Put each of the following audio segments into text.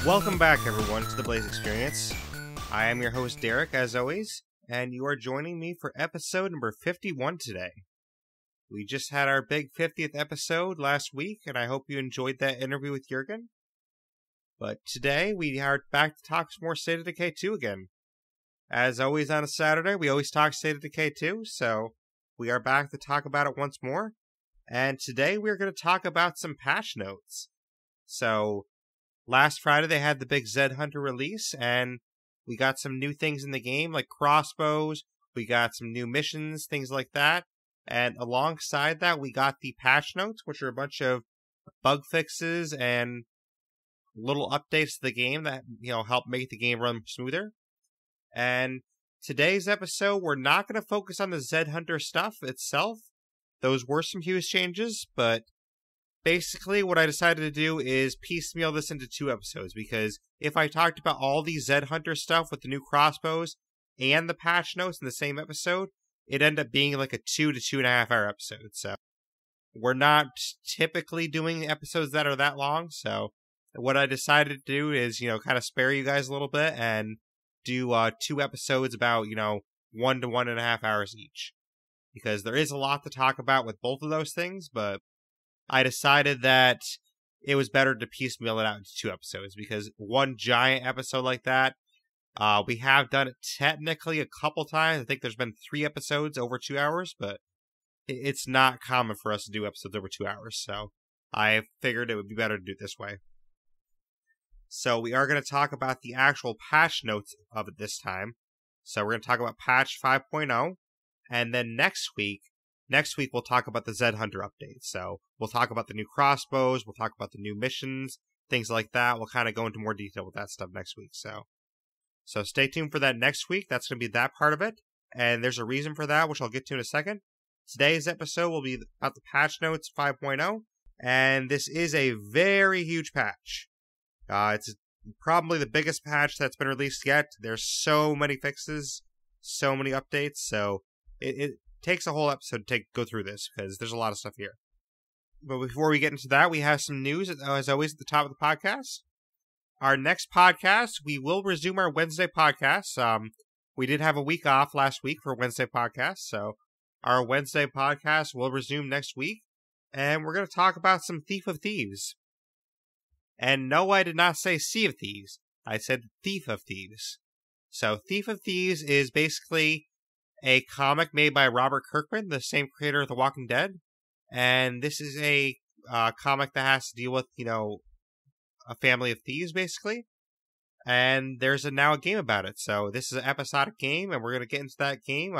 Welcome back, everyone, to the Blaise XPerience. I am your host, Derek, as always, and you are joining me for episode number 51 today. We just had our big 50th episode last week, and I hope you enjoyed that interview with Jurgen. But today, we are back to talk some more State of Decay 2 again. As always on a Saturday, we always talk State of Decay 2, so we are back to talk about it once more. And today, we're going to talk about some patch notes. So, last Friday, they had the big Zedhunter release, and we got some new things in the game, like crossbows, we got some new missions, things like that. And alongside that, we got the patch notes, which are a bunch of bug fixes and little updates to the game that, help make the game run smoother. And today's episode, we're not going to focus on the Zedhunter stuff itself. Those were some huge changes, but basically, what I decided to do is piecemeal this into 2 episodes, because if I talked about all the Zedhunter stuff with the new crossbows and the patch notes in the same episode, it'd end up being like a 2 to 2.5 hour episode. So we're not typically doing episodes that are that long. So what I decided to do is, kind of spare you guys a little bit and do 2 episodes about, 1 to 1.5 hours each, because there is a lot to talk about with both of those things, but I decided that it was better to piecemeal it out into 2 episodes, because one giant episode like that, we have done it technically a couple times. I think there's been 3 episodes over 2 hours, but it's not common for us to do episodes over 2 hours, so I figured it would be better to do it this way. So we are going to talk about the actual patch notes of it this time. So we're going to talk about patch 5.0, and then next week we'll talk about the Zedhunter update. So we'll talk about the new crossbows, we'll talk about the new missions, things like that. We'll kind of go into more detail with that stuff next week. So stay tuned for that next week. That's going to be that part of it. And there's a reason for that, which I'll get to in a second. Today's episode will be about the patch notes 5.0. And this is a very huge patch. It's probably the biggest patch that's been released yet. There's so many fixes, so many updates. So it takes a whole episode to go through this, because there's a lot of stuff here. But before we get into that, we have some news, as always, at the top of the podcast. Our next podcast, we will resume our Wednesday podcast. We did have a week off last week for Wednesday podcast, so our Wednesday podcast will resume next week, and we're going to talk about some Thief of Thieves. And no, I did not say Sea of Thieves. I said Thief of Thieves. So Thief of Thieves is basically a comic made by Robert Kirkman, the same creator of The Walking Dead. And this is a comic that has to deal with, a family of thieves, basically. And there's now a game about it. So this is an episodic game, and we're going to get into that game.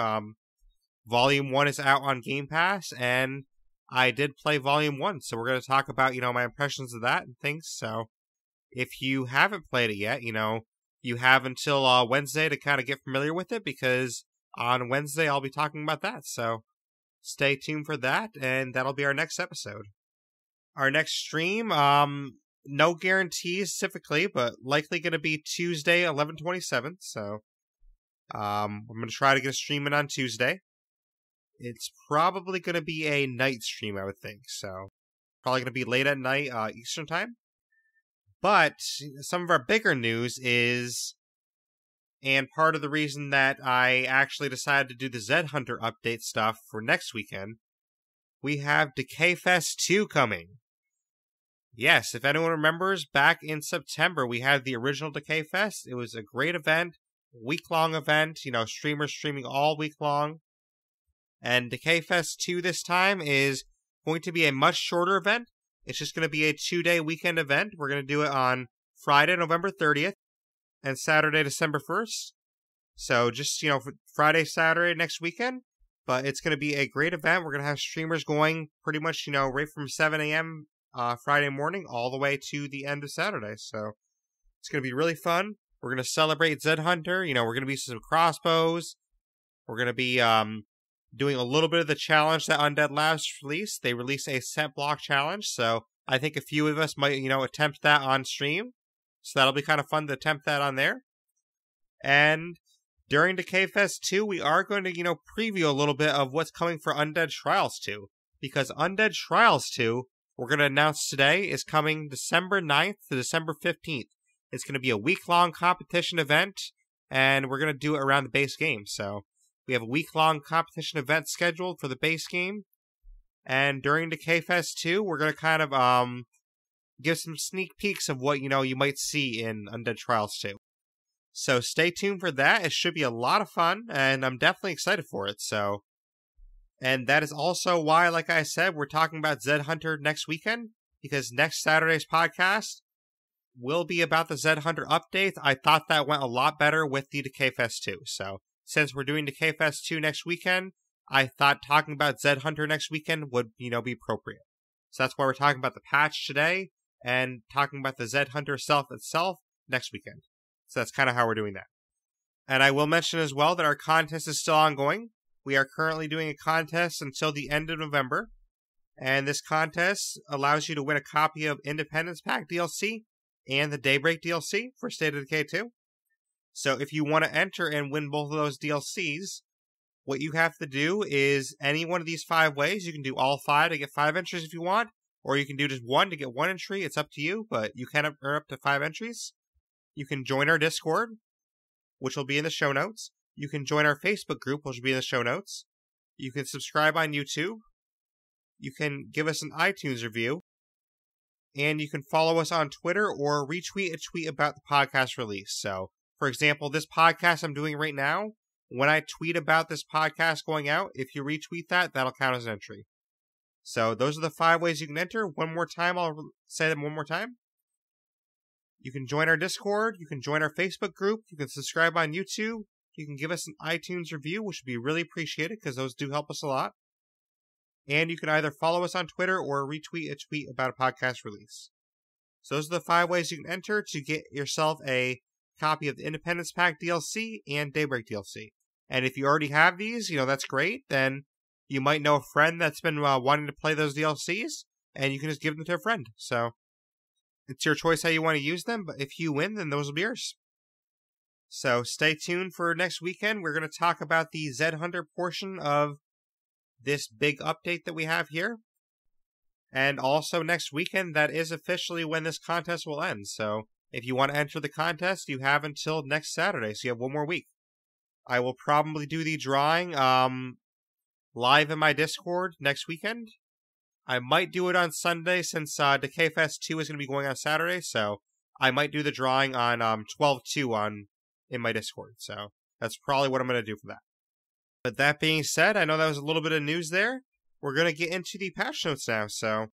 Volume 1 is out on Game Pass, and I did play Volume 1. So we're going to talk about, my impressions of that and things. So if you haven't played it yet, you have until Wednesday to kind of get familiar with it, because on Wednesday I'll be talking about that. So stay tuned for that, and that'll be our next episode. Our next stream, no guarantees specifically, but likely going to be Tuesday, 11/27. So I'm going to try to get a stream in on Tuesday. It's probably going to be a night stream, I would think. So probably going to be late at night Eastern time. But some of our bigger news is, and part of the reason that I actually decided to do the Zedhunter update stuff for next weekend, we have Decay Fest 2 coming. Yes, if anyone remembers, back in September, we had the original Decay Fest. It was a great event, week-long event, streamers streaming all week long. And Decay Fest 2 this time is going to be a much shorter event. It's just going to be a 2-day weekend event. We're going to do it on Friday, November 30th, and Saturday, December 1st. So just, Friday, Saturday next weekend. But it's going to be a great event. We're going to have streamers going pretty much, right from 7 a.m. Friday morning all the way to the end of Saturday. So it's going to be really fun. We're going to celebrate Zedhunter. We're going to be some crossbows. We're going to be doing a little bit of the challenge that Undead Labs released. They released a set block challenge, so I think a few of us might, attempt that on stream. So that'll be kind of fun to attempt that on there. And during Decay Fest 2, we are going to, preview a little bit of what's coming for Undead Trials 2. Because Undead Trials 2, we're going to announce today, is coming December 9th to December 15th. It's going to be a week-long competition event, and we're going to do it around the base game. So we have a week-long competition event scheduled for the base game. And during Decay Fest 2, we're going to kind of give some sneak peeks of what, you might see in Undead Trials 2. So stay tuned for that. It should be a lot of fun, and I'm definitely excited for it. And that is also why, like I said, we're talking about Zedhunter next weekend, because next Saturday's podcast will be about the Zedhunter update. I thought that went a lot better with the Decay Fest 2. So since we're doing Decay Fest 2 next weekend, I thought talking about Zedhunter next weekend would, be appropriate. So that's why we're talking about the patch today and talking about the Zedhunter itself next weekend. So that's kind of how we're doing that. And I will mention as well that our contest is still ongoing. We are currently doing a contest until the end of November. And this contest allows you to win a copy of Independence Pack DLC and the Daybreak DLC for State of Decay 2. So if you want to enter and win both of those DLCs, what you have to do is any one of these 5 ways. You can do all 5 to get 5 entries if you want, or you can do just 1 to get 1 entry. It's up to you, but you can earn up to 5 entries. You can join our Discord, which will be in the show notes. You can join our Facebook group, which will be in the show notes. You can subscribe on YouTube. You can give us an iTunes review. And you can follow us on Twitter or retweet a tweet about the podcast release. So, for example, this podcast I'm doing right now, when I tweet about this podcast going out, if you retweet that, that'll count as an entry. So those are the 5 ways you can enter. One more time, I'll say them one more time. You can join our Discord. You can join our Facebook group. You can subscribe on YouTube. You can give us an iTunes review, which would be really appreciated because those do help us a lot. And you can either follow us on Twitter or retweet a tweet about a podcast release. So those are the 5 ways you can enter to get yourself a copy of the Independence Pack DLC and Daybreak DLC. And if you already have these, that's great. Then you might know a friend that's been wanting to play those DLCs, and you can just give them to a friend. So it's your choice how you want to use them, but if you win, then those will be yours. So stay tuned for next weekend. We're going to talk about the Zedhunter portion of this big update that we have here. And also next weekend, that is officially when this contest will end. So if you want to enter the contest, you have until next Saturday, so you have 1 more week. I will probably do the drawing live in my Discord next weekend. I might do it on Sunday since Decay Fest 2 is going to be going on Saturday, so I might do the drawing on 12/2 in my Discord. So that's probably what I'm going to do for that. But that being said, I know that was a little bit of news there. We're going to get into the patch notes now. So,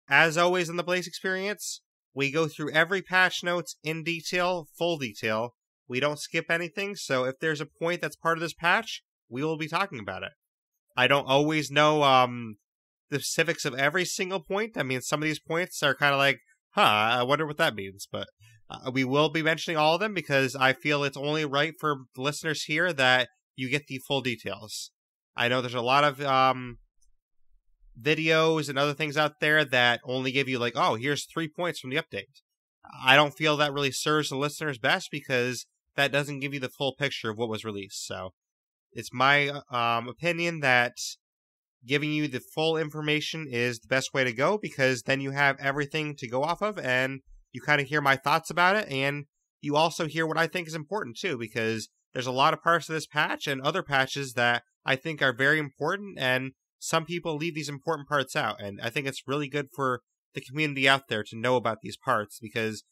as always in the Blaise XPerience, we go through every patch notes in detail, full detail. We don't skip anything, so if there's a point that's part of this patch, we will be talking about it. I don't always know the specifics of every single point. I mean, some of these points are kind of like, I wonder what that means. But we will be mentioning all of them because I feel it's only right for the listeners here that you get the full details. I know there's a lot of videos and other things out there that only give you like, here's 3 points from the update. I don't feel that really serves the listeners best because that doesn't give you the full picture of what was released. So it's my opinion that giving you the full information is the best way to go because then you have everything to go off of and you kind of hear my thoughts about it and you also hear what I think is important too because there's a lot of parts of this patch and other patches that I think are very important and some people leave these important parts out. And I think it's really good for the community out there to know about these parts because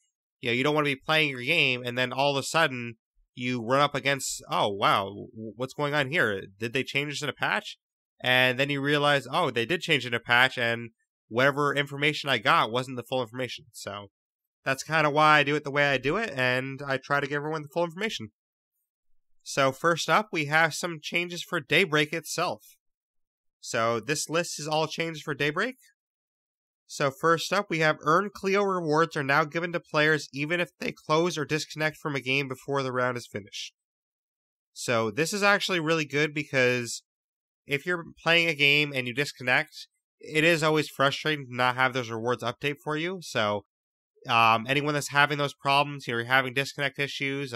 you don't want to be playing your game and then all of a sudden you run up against, what's going on here? Did they change this in a patch? And then you realize, they did change it in a patch and whatever information I got wasn't the full information. So that's kind of why I do it the way I do it and I try to give everyone the full information. So first up, we have some changes for Daybreak itself. So this list is all changes for Daybreak. So first up, we have Earn Clio rewards are now given to players even if they close or disconnect from a game before the round is finished. So this is actually really good because if you're playing a game and you disconnect, it is always frustrating to not have those rewards update for you. So anyone that's having those problems, you're having disconnect issues,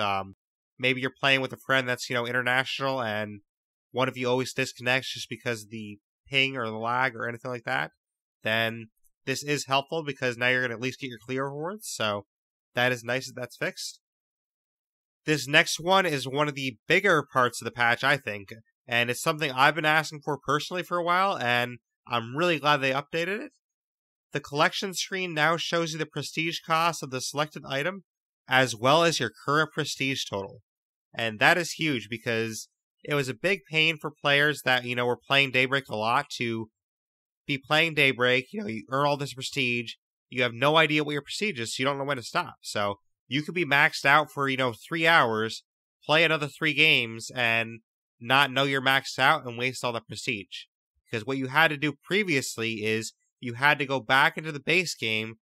maybe you're playing with a friend that's, international and one of you always disconnects just because of the ping or the lag or anything like that, then this is helpful because now you're going to at least get your clear rewards. So that is nice that that's fixed. This next one is one of the bigger parts of the patch, I think, and it's something I've been asking for personally for a while, and I'm really glad they updated it. The collection screen now shows you the prestige cost of the selected item, as well as your current prestige total. And that is huge because it was a big pain for players that, were playing Daybreak a lot to be playing Daybreak, you earn all this prestige, you have no idea what your prestige is, so you don't know when to stop. So you could be maxed out for, 3 hours, play another 3 games, and not know you're maxed out and waste all the prestige. Because what you had to do previously is you had to go back into the base game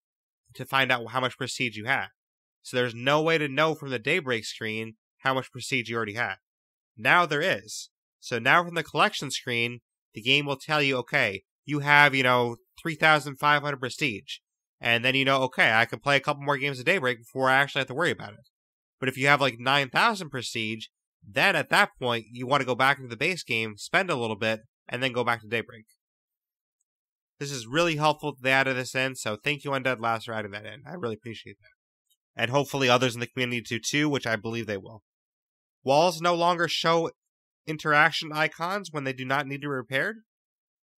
to find out how much prestige you had. So there's no way to know from the Daybreak screen how much prestige you already had. Now there is. So now from the collection screen, the game will tell you, okay, you have, 3,500 prestige. And then okay, I can play a couple more games of Daybreak before I actually have to worry about it. But if you have 9,000 prestige, then at that point, you want to go back into the base game, spend a little bit, and then go back to Daybreak. This is really helpful that they added this in, so thank you Undead Labs for adding that in. I really appreciate that. And hopefully others in the community do too, which I believe they will. Walls no longer show interaction icons when they do not need to be repaired.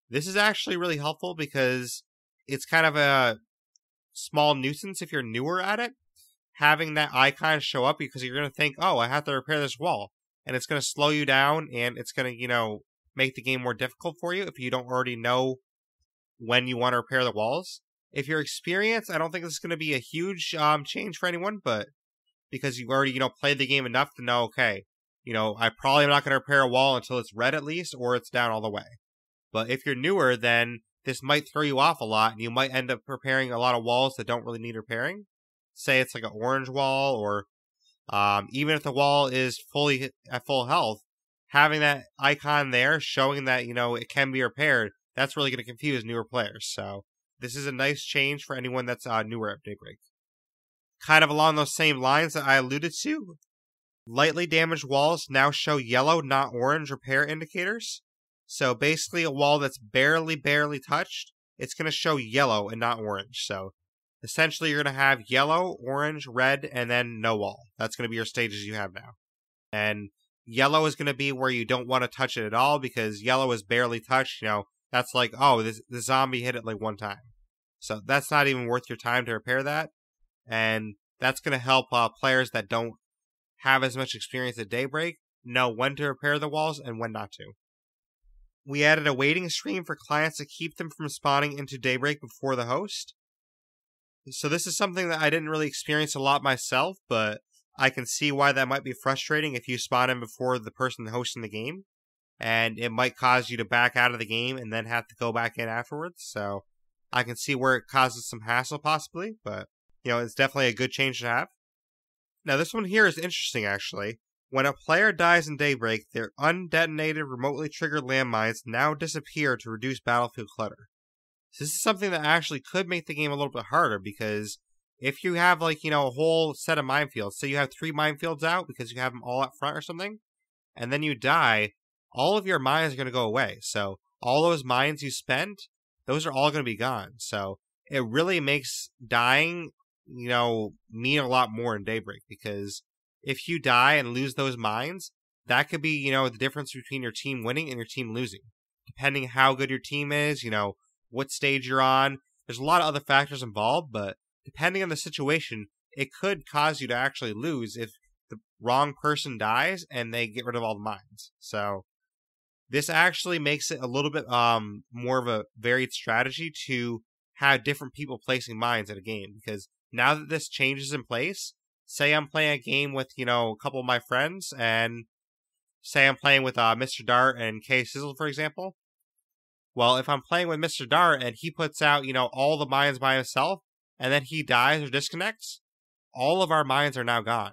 This is actually really helpful because it's kind of a small nuisance if you're newer at it, having that icon show up because you're going to think, oh, I have to repair this wall. And it's going to slow you down and it's going to, make the game more difficult for you if you don't already know when you want to repair the walls. If you're experienced, I don't think this is going to be a huge change for anyone, but because you've already, played the game enough to know, okay, I probably am not going to repair a wall until it's red at least, or it's down all the way. But if you're newer, then this might throw you off a lot, and you might end up repairing a lot of walls that don't really need repairing. Say it's like an orange wall, or even if the wall is fully at full health, having that icon there showing that, it can be repaired, that's really going to confuse newer players. So this is a nice change for anyone that's newer at Daybreak. Kind of along those same lines that I alluded to, lightly damaged walls now show yellow, not orange repair indicators. So basically a wall that's barely touched, it's going to show yellow and not orange. So essentially you're going to have yellow, orange, red, and then no wall. That's going to be your stages you have now. And yellow is going to be where you don't want to touch it at all because yellow is barely touched. That's like, oh, the zombie hit it one time. So that's not even worth your time to repair that. And that's going to help players that don't have as much experience at Daybreak know when to repair the walls and when not to. We added a waiting screen for clients to keep them from spawning into Daybreak before the host. So this is something that I didn't really experience a lot myself, but I can see why that might be frustrating if you spawn in before the person hosting the game. And it might cause you to back out of the game and then have to go back in afterwards. So I can see where it causes some hassle possibly, but it's definitely a good change to have. Now this one here is interesting actually. When a player dies in Daybreak, their undetonated remotely triggered landmines now disappear to reduce battlefield clutter. So this is something that actually could make the game a little bit harder because if you have a whole set of minefields, say you have 3 minefields out because you have them all up front or something, and then you die, all of your mines are going to go away. So all those mines you spent, those are all going to be gone. So it really makes dying, mean a lot more in Daybreak because if you die and lose those mines, that could be, the difference between your team winning and your team losing. Depending how good your team is, what stage you're on. There's a lot of other factors involved, but depending on the situation, it could cause you to actually lose if the wrong person dies and they get rid of all the mines. So this actually makes it a little bit more of a varied strategy to have different people placing mines in a game. Because now that this change is in place, say I'm playing a game with, a couple of my friends, and say I'm playing with Mr. Dart and K Sizzle, for example. Well, if I'm playing with Mr. Dart and he puts out, all the mines by himself, and then he dies or disconnects, all of our mines are now gone.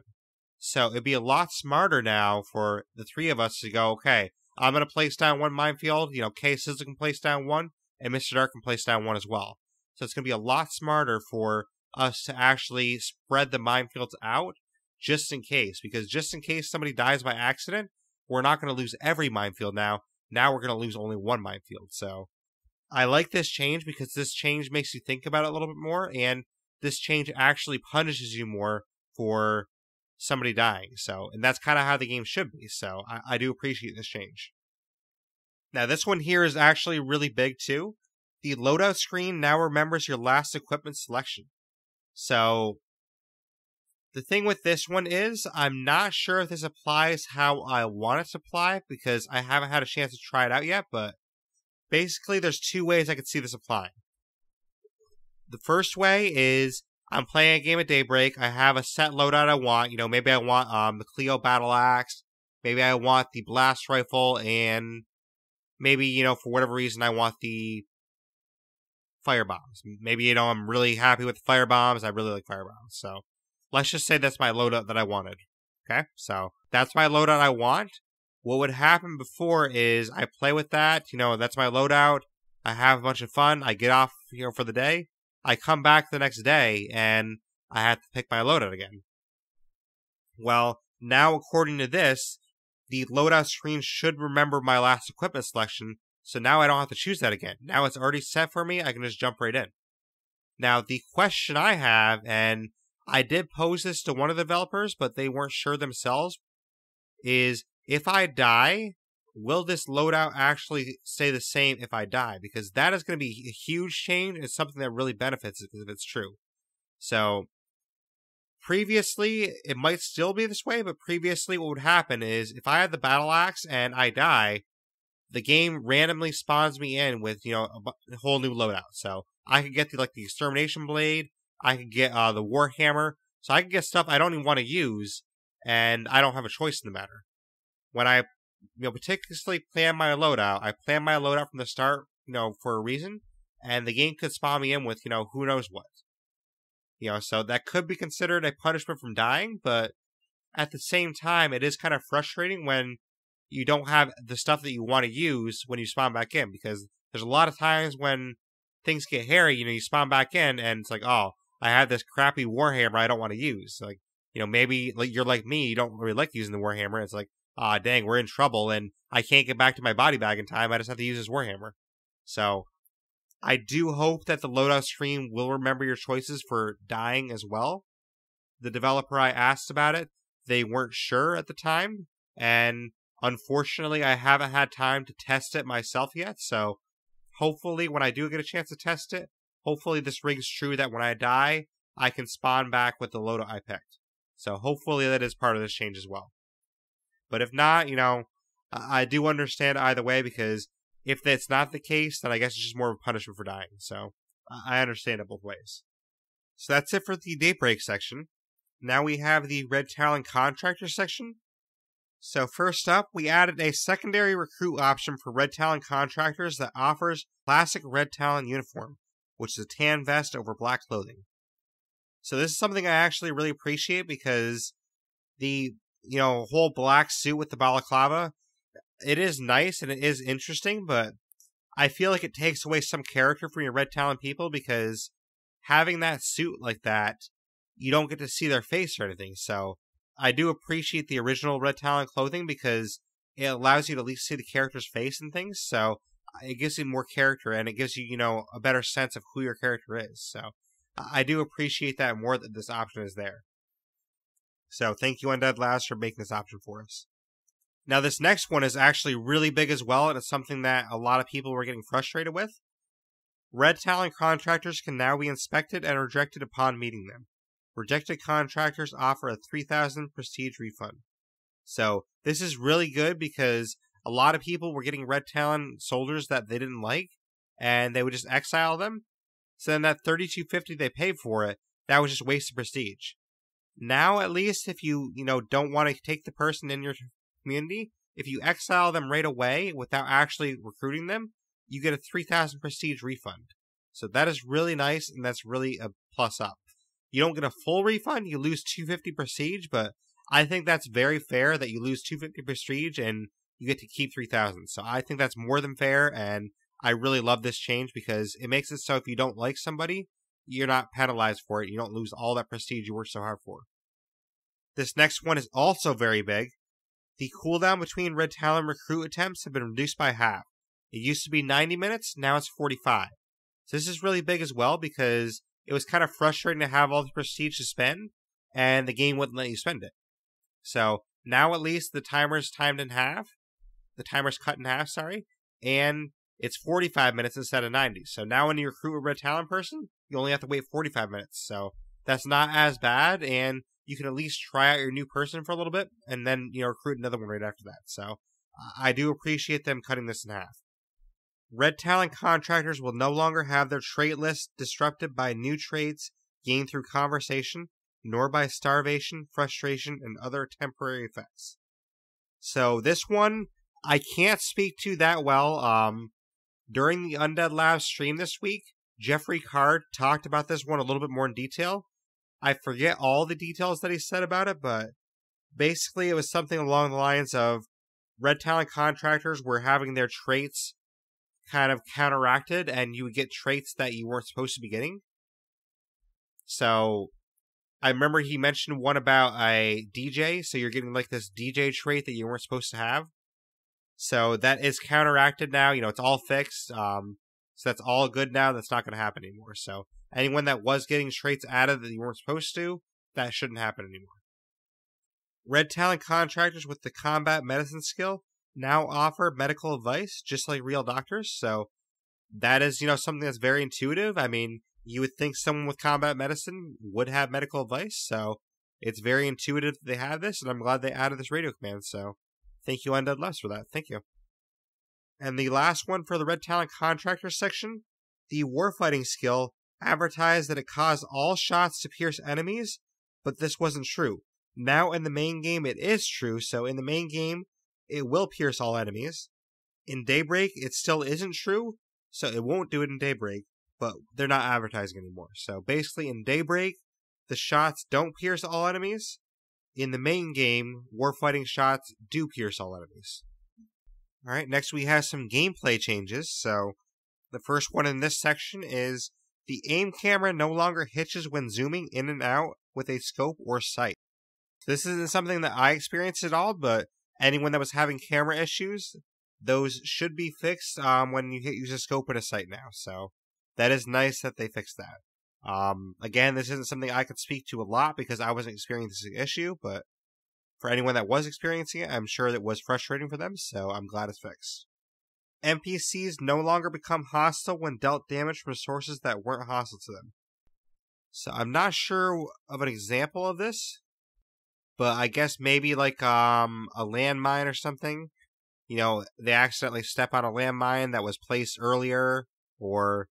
So it'd be a lot smarter now for the 3 of us to go, okay, I'm going to place down 1 minefield, K Sizzle can place down 1, and Mr. Dart can place down 1 as well. So it's going to be a lot smarter for us to actually spread the minefields out just in case. Because just in case somebody dies by accident, we're not going to lose every minefield now. Now we're going to lose only 1 minefield. So I like this change because this change makes you think about it a little bit more. And this change actually punishes you more for somebody dying. So, and that's kind of how the game should be. So I do appreciate this change. Now, this one here is actually really big too. The loadout screen now remembers your last equipment selection. So the thing with this one is, I'm not sure if this applies how I want it to apply, because I haven't had a chance to try it out yet, but basically there's two ways I could see this applying. The first way is, I'm playing a game at Daybreak, I have a set loadout I want, maybe I want the Cleo Battle Axe, maybe I want the Blast Rifle, and maybe, for whatever reason I want the fire bombs. Maybe, I'm really happy with the fire bombs, I really like fire bombs, so let's just say that's my loadout that I wanted. Okay, so that's my loadout I want. What would happen before is I play with that. That's my loadout. I have a bunch of fun. I get off, for the day. I come back the next day and I have to pick my loadout again. Well, now according to this, the loadout screen should remember my last equipment selection. So now I don't have to choose that again. Now it's already set for me. I can just jump right in. Now the question I have, and I did pose this to one of the developers, but they weren't sure themselves, is if I die, will this loadout actually stay the same if I die? Because that is going to be a huge change and something that really benefits it if it's true. So previously, it might still be this way, but previously what would happen is if I had the battle axe and I die, the game randomly spawns me in with, a whole new loadout. So I could get the extermination blade, I could get the Warhammer, so I could get stuff I don't even want to use, and I don't have a choice in the matter. When I, particularly plan my loadout, I plan my loadout from the start, for a reason, and the game could spawn me in with, who knows what. So that could be considered a punishment from dying, but at the same time, it is kind of frustrating when you don't have the stuff that you want to use when you spawn back in, because there's a lot of times when things get hairy, you spawn back in, and it's like, oh, I have this crappy Warhammer I don't want to use. Maybe you're like me, you don't really like using the Warhammer. It's like, dang, we're in trouble, and I can't get back to my body bag in time. I just have to use this Warhammer. So I do hope that the loadout screen will remember your choices for dying as well. The developer I asked about it, they weren't sure at the time, and unfortunately, I haven't had time to test it myself yet. So hopefully, when I do get a chance to test it, hopefully this rings true that when I die, I can spawn back with the loadout I picked. So hopefully that is part of this change as well. But if not, I do understand either way, because if that's not the case, then I guess it's just more of a punishment for dying. So I understand it both ways. So that's it for the Daybreak section. Now we have the Red Talon Contractor section. So first up, we added a secondary recruit option for Red Talon Contractors that offers classic Red Talon uniform, which is a tan vest over black clothing. So this is something I actually really appreciate, because the, whole black suit with the balaclava, it is nice and it is interesting, but I feel like it takes away some character from your Red Talon people, because having that suit like that, you don't get to see their face or anything. So I do appreciate the original Red Talon clothing, because it allows you to at least see the character's face and things. So it gives you more character, and it gives you, a better sense of who your character is. So I do appreciate that more, that this option is there. So thank you, Undead Labs, for making this option for us. Now this next one is actually really big as well, and it's something that a lot of people were getting frustrated with. Red Talon contractors can now be inspected and rejected upon meeting them. Rejected contractors offer a 3,000 prestige refund. So this is really good, because a lot of people were getting Red Talon soldiers that they didn't like, and they would just exile them. So then that $32.50 they paid for it, that was just wasted prestige. Now, at least, if you, don't want to take the person in your community, if you exile them right away without actually recruiting them, you get a 3,000 prestige refund. So that is really nice, and that's really a plus up. You don't get a full refund, you lose 250 prestige, but I think that's very fair that you lose 250 prestige and you get to keep 3,000. So I think that's more than fair, and I really love this change, because it makes it so if you don't like somebody, you're not penalized for it. You don't lose all that prestige you worked so hard for. This next one is also very big. The cooldown between Red Talon recruit attempts have been reduced by half. It used to be 90 minutes, now it's 45. So this is really big as well, because it was kind of frustrating to have all the prestige to spend, and the game wouldn't let you spend it. So now at least the timer's timed in half. The timer's cut in half, sorry. And it's 45 minutes instead of 90. So now when you recruit a Red Talon person, you only have to wait 45 minutes. So that's not as bad, and you can at least try out your new person for a little bit, and then, recruit another one right after that. So I do appreciate them cutting this in half. Red Talon contractors will no longer have their trait list disrupted by new traits gained through conversation, nor by starvation, frustration, and other temporary effects. So this one, I can't speak to that well. During the Undead Labs stream this week, Jeffrey Card talked about this one a little bit more in detail. I forget all the details that he said about it, but basically it was something along the lines of Red Talon contractors were having their traits kind of counteracted, and you would get traits that you weren't supposed to be getting. So I remember he mentioned one about a DJ, so you're getting like this DJ trait that you weren't supposed to have. So that is counteracted now. It's all fixed. So that's all good now. That's not going to happen anymore. So anyone that was getting traits added that you weren't supposed to, that shouldn't happen anymore. Red Talon contractors with the combat medicine skill now offer medical advice, just like real doctors. So that is, something that's very intuitive. I mean, you would think someone with combat medicine would have medical advice. So it's very intuitive that they have this, and I'm glad they added this radio command. So thank you, Undead Labs, for that. Thank you. And the last one for the Red Talon contractor section, the warfighting skill advertised that it caused all shots to pierce enemies, but this wasn't true. Now in the main game it is true, so in the main game it will pierce all enemies. In Daybreak it still isn't true, so it won't do it in Daybreak, but they're not advertising anymore. So basically in Daybreak, the shots don't pierce all enemies. In the main game, warfighting shots do pierce all enemies. Alright, next we have some gameplay changes. So the first one in this section is the aim camera no longer hitches when zooming in and out with a scope or sight. This isn't something that I experienced at all, but anyone that was having camera issues, those should be fixed when you use a scope and a sight now. So that is nice that they fixed that. Again, this isn't something I could speak to a lot because I wasn't experiencing this issue, but for anyone that was experiencing it, I'm sure it was frustrating for them, so I'm glad it's fixed. NPCs no longer become hostile when dealt damage from sources that weren't hostile to them. So I'm not sure of an example of this, but I guess maybe like a landmine or something. They accidentally step on a landmine that was placed earlier, or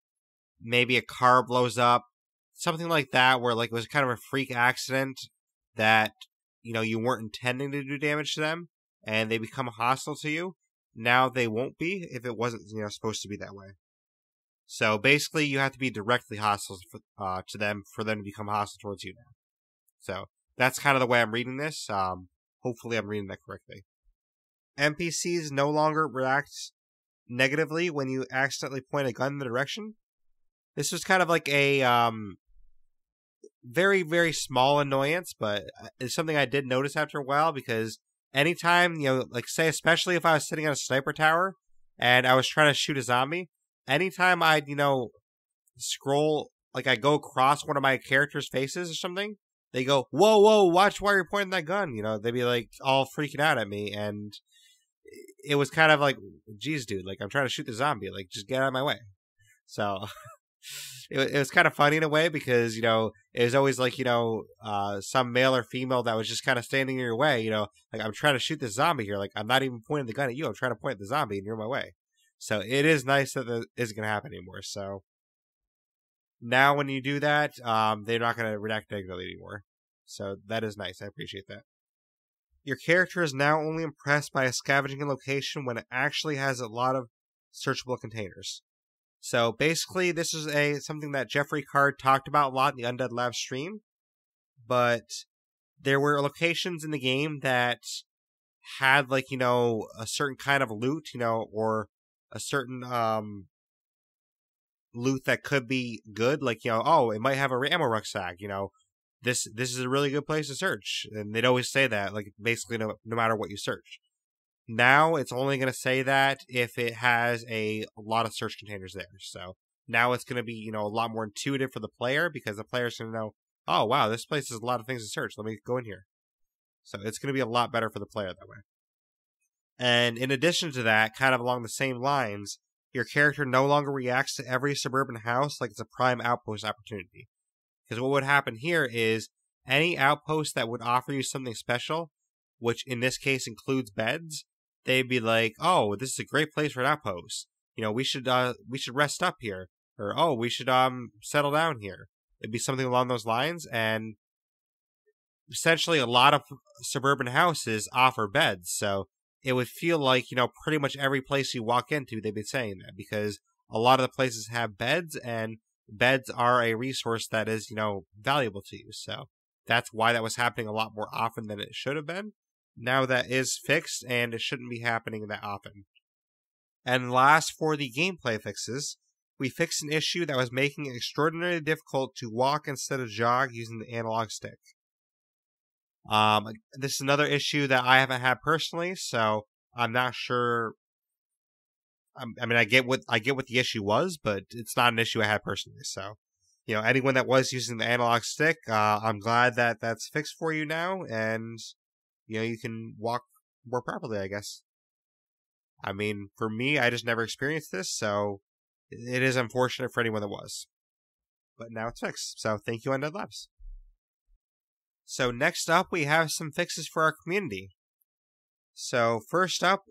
maybe a car blows up. Something like that, where like it was kind of a freak accident that, you weren't intending to do damage to them, and they become hostile to you. Now they won't be if it wasn't, supposed to be that way. So basically, you have to be directly hostile to them for them to become hostile towards you now. So that's kind of the way I'm reading this. Hopefully I'm reading that correctly. NPCs no longer react negatively when you accidentally point a gun in the direction. This was kind of like a very, very small annoyance, but it's something I did notice after a while, because anytime, like say, especially if I was sitting on a sniper tower and I was trying to shoot a zombie, anytime I'd, scroll, like I go across one of my characters' faces or something, they go, whoa, whoa, watch why you're pointing that gun. They'd be like all freaking out at me, and it was kind of like, geez, dude, like I'm trying to shoot the zombie, like just get out of my way. So it was kind of funny in a way, because, it was always like, some male or female that was just kind of standing in your way, like I'm trying to shoot this zombie here. Like I'm not even pointing the gun at you. I'm trying to point at the zombie and you're in my way. So it is nice that that isn't going to happen anymore. So now when you do that, they're not going to react negatively anymore. So that is nice. I appreciate that. Your character is now only impressed by a scavenging location when it actually has a lot of searchable containers. So basically, this is something that Jeffrey Card talked about a lot in the Undead Lab stream. But there were locations in the game that had, like, a certain kind of loot, or a certain loot that could be good. Like, it might have a ammo rucksack, This is a really good place to search. And they'd always say that, like, basically no matter what you search. Now it's only going to say that if it has a lot of search containers there. So now it's going to be, a lot more intuitive for the player, because the player's going to know, oh, wow, this place has a lot of things to search. Let me go in here. So it's going to be a lot better for the player that way. And in addition to that, kind of along the same lines, your character no longer reacts to every suburban house like it's a prime outpost opportunity. Because what would happen here is any outpost that would offer you something special, which in this case includes beds, they'd be like, oh, this is a great place for an outpost. We should rest up here. Or, oh, we should settle down here. It'd be something along those lines. And essentially a lot of suburban houses offer beds. So it would feel like, pretty much every place you walk into, they'd be saying that, because a lot of the places have beds, and beds are a resource that is, valuable to you. So that's why that was happening a lot more often than it should have been. Now that is fixed, and it shouldn't be happening that often. And last, for the gameplay fixes, we fixed an issue that was making it extraordinarily difficult to walk instead of jog using the analog stick. This is another issue that I haven't had personally, so I'm not sure. I get what the issue was, but it's not an issue I had personally. So, anyone that was using the analog stick, I'm glad that that's fixed for you now, and you can walk more properly, I guess. For me, I just never experienced this, so it is unfortunate for anyone that was. But now it's fixed, so thank you, Undead Labs. So next up, we have some fixes for our community. So first up,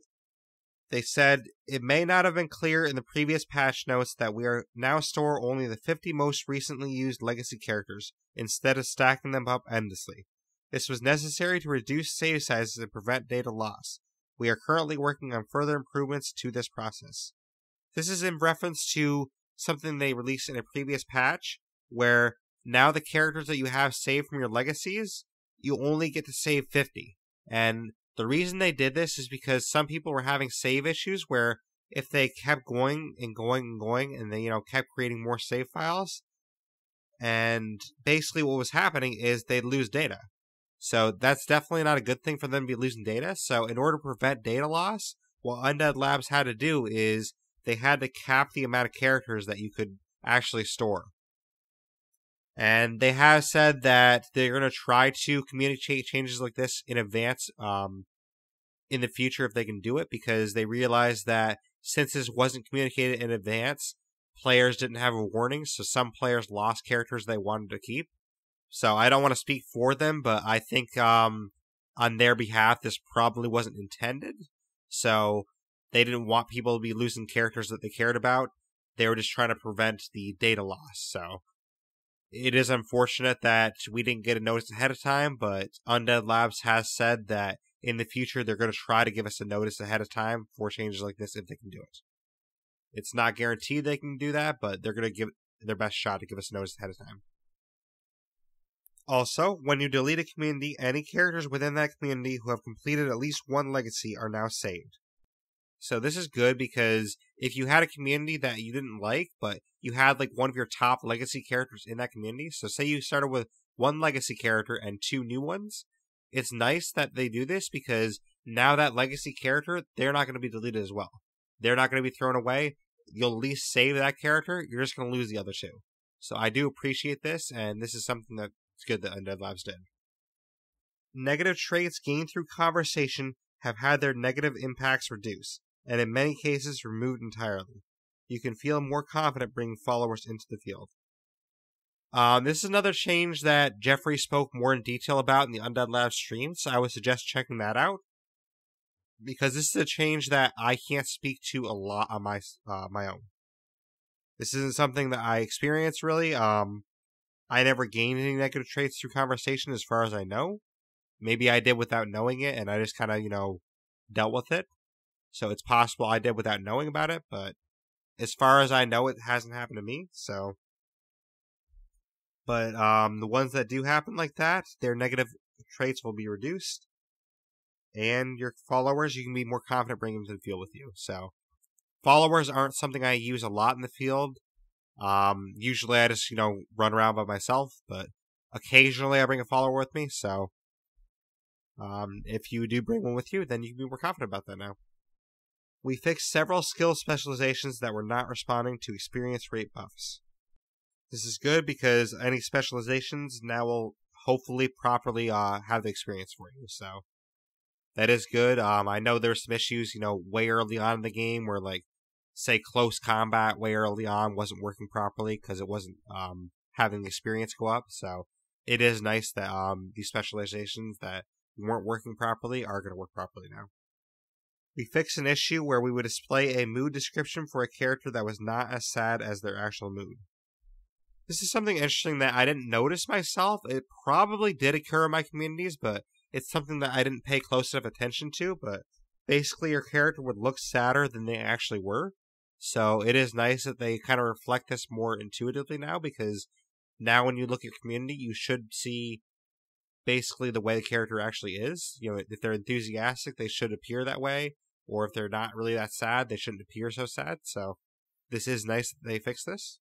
they said, it may not have been clear in the previous patch notes that we are now store only the 50 most recently used legacy characters, instead of stacking them up endlessly. This was necessary to reduce save sizes and prevent data loss. We are currently working on further improvements to this process. This is in reference to something they released in a previous patch, where now the characters that you have saved from your legacies, you only get to save 50. And the reason they did this is because some people were having save issues where if they kept going and going and going, and they, kept creating more save files, and basically what was happening is they'd lose data. So that's definitely not a good thing for them to be losing data. So in order to prevent data loss, what Undead Labs had to do is they had to cap the amount of characters that you could actually store. And they have said that they're going to try to communicate changes like this in advance in the future if they can do it, because they realize that since this wasn't communicated in advance, players didn't have a warning, so some players lost characters they wanted to keep. So I don't want to speak for them, but I think on their behalf, this probably wasn't intended. So they didn't want people to be losing characters that they cared about. They were just trying to prevent the data loss. So it is unfortunate that we didn't get a notice ahead of time, but Undead Labs has said that in the future they're going to try to give us a notice ahead of time for changes like this if they can do it. It's not guaranteed they can do that, but they're going to give their best shot to give us a notice ahead of time. Also, when you delete a community, any characters within that community who have completed at least one legacy are now saved. So this is good, because if you had a community that you didn't like, but you had like one of your top legacy characters in that community, so say you started with one legacy character and 2 new ones, it's nice that they do this, because now that legacy character, they're not going to be deleted as well. They're not going to be thrown away. You'll at least save that character. You're just going to lose the other 2. So I do appreciate this, and this is something that's good that Undead Labs did. Negative traits gained through conversation have had their negative impacts reduced, and in many cases removed entirely. You can feel more confident bringing followers into the field. This is another change that Jeffrey spoke more in detail about in the Undead Labs stream, so I would suggest checking that out, because this is a change that I can't speak to a lot on my own. This isn't something that I experienced, really. I never gained any negative traits through conversation as far as I know. Maybe I did without knowing it, and I just kind of, dealt with it. So it's possible I did without knowing about it, but as far as I know, it hasn't happened to me, so. But the ones that do happen like that, their negative traits will be reduced. And your followers, you can be more confident bringing them to the field with you. So followers aren't something I use a lot in the field. Usually I just, run around by myself, but occasionally I bring a follower with me, so if you do bring one with you, then you can be more confident about that now. We fixed several skill specializations that were not responding to experience rate buffs. This is good because any specializations now will hopefully properly have the experience for you, so that is good. I know there's some issues, way early on in the game where, like, say close combat way early on wasn't working properly because it wasn't having the experience go up, so it is nice that these specializations that weren't working properly are going to work properly now. We fixed an issue where we would display a mood description for a character that was not as sad as their actual mood. This is something interesting that I didn't notice myself. It probably did occur in my communities, but it's something that I didn't pay close enough attention to. But basically, your character would look sadder than they actually were. So it is nice that they kind of reflect this more intuitively now, because now when you look at your community, you should see basically the way the character actually is. If they're enthusiastic, they should appear that way. Or if they're not really that sad, they shouldn't appear so sad. So this is nice that they fixed this.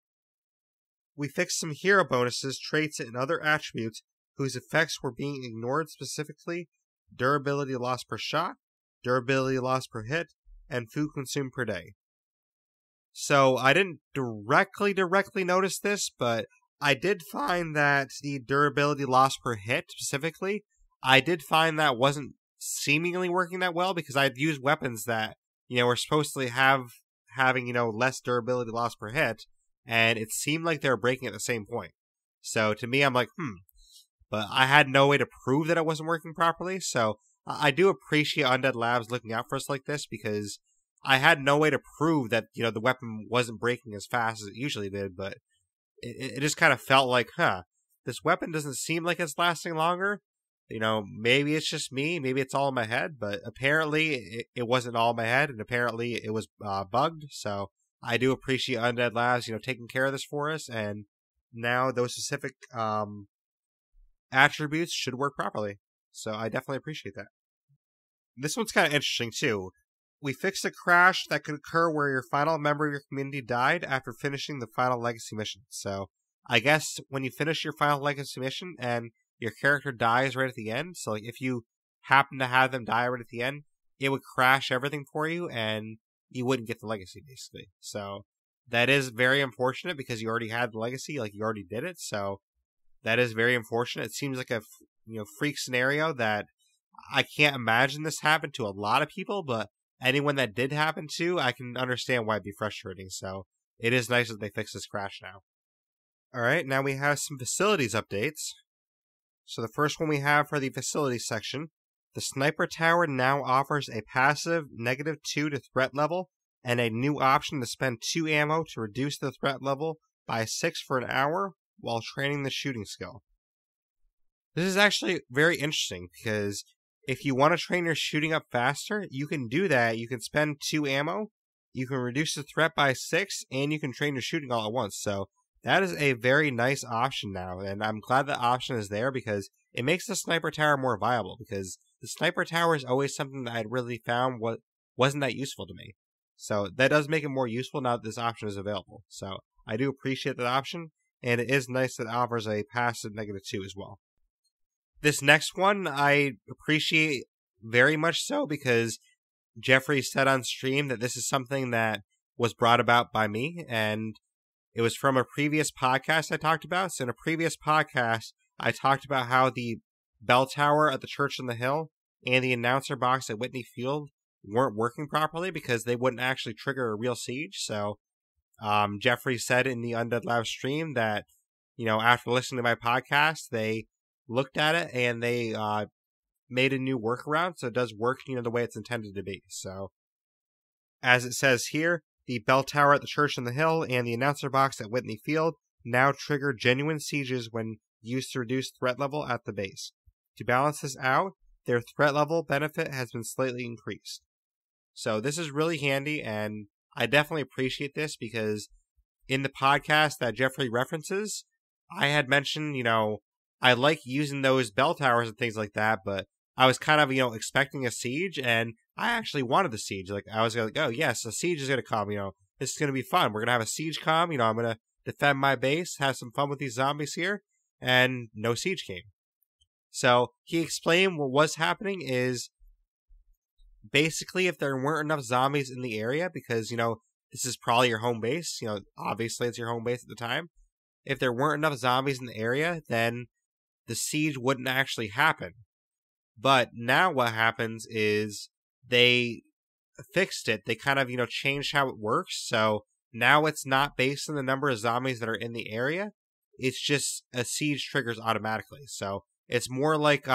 We fixed some hero bonuses, traits, and other attributes whose effects were being ignored, specifically durability loss per shot, durability loss per hit, and food consumed per day. So I didn't directly notice this, but I did find that the durability loss per hit, specifically, I did find that wasn't seemingly working that well, because I'd used weapons that, were supposed to having, less durability loss per hit, and it seemed like they were breaking at the same point. So to me, I'm like, but I had no way to prove that it wasn't working properly, so I do appreciate Undead Labs looking out for us like this, because I had no way to prove that, the weapon wasn't breaking as fast as it usually did, but it just kind of felt like, this weapon doesn't seem like it's lasting longer. Maybe it's just me, maybe it's all in my head, but apparently it wasn't all in my head, and apparently it was bugged, so I do appreciate Undead Labs, taking care of this for us, and now those specific attributes should work properly. So I definitely appreciate that. This one's kind of interesting, too. We fixed a crash that could occur where your final member of your community died after finishing the final legacy mission. So I guess when you finish your final legacy mission and your character dies right at the end, so like if you happen to have them die right at the end, it would crash everything for you and you wouldn't get the legacy, basically. So that is very unfortunate because you already had the legacy, like you already did it. So that is very unfortunate. It seems like a freak scenario that I can't imagine this happened to a lot of people, but anyone that did happen to, I can understand why it'd be frustrating. So it is nice that they fixed this crash now. Alright, now we have some facilities updates. So the first one we have for the facilities section, the sniper tower now offers a passive -2 to threat level and a new option to spend 2 ammo to reduce the threat level by 6 for an hour while training the shooting skill. This is actually very interesting because if you want to train your shooting up faster, you can do that. You can spend 2 ammo, you can reduce the threat by 6, and you can train your shooting all at once. So that is a very nice option now, and I'm glad the option is there because it makes the sniper tower more viable, because the sniper tower is always something that I'd really found wasn't that useful to me. So that does make it more useful now that this option is available. So I do appreciate that option, and it is nice that it offers a passive -2 as well. This next one I appreciate very much so because Jeffrey said on stream that this is something that was brought about by me, and it was from a previous podcast I talked about. So in a previous podcast, I talked about how the bell tower at the Church on the Hill and the announcer box at Whitney Field weren't working properly because they wouldn't actually trigger a real siege. So Jeffrey said in the Undead Lab stream that, after listening to my podcast, they looked at it and they made a new workaround, so it does work, the way it's intended to be. So, as it says here, the bell tower at the Church on the Hill and the announcer box at Whitney Field now trigger genuine sieges when used to reduce threat level at the base. To balance this out, their threat level benefit has been slightly increased. So this is really handy, and I definitely appreciate this because in the podcast that Jeffrey references, I had mentioned, I like using those bell towers and things like that, but I was kind of, expecting a siege, and I actually wanted the siege. Like, I was like, oh, yes, a siege is going to come, this is going to be fun. We're going to have a siege come, I'm going to defend my base, have some fun with these zombies here, and no siege came. So, he explained what was happening is basically, if there weren't enough zombies in the area, because, this is probably your home base, obviously it's your home base at the time. If there weren't enough zombies in the area, then the siege wouldn't actually happen. But now what happens is they fixed it. They kind of, changed how it works. So now it's not based on the number of zombies that are in the area. It's just a siege triggers automatically. So it's more like,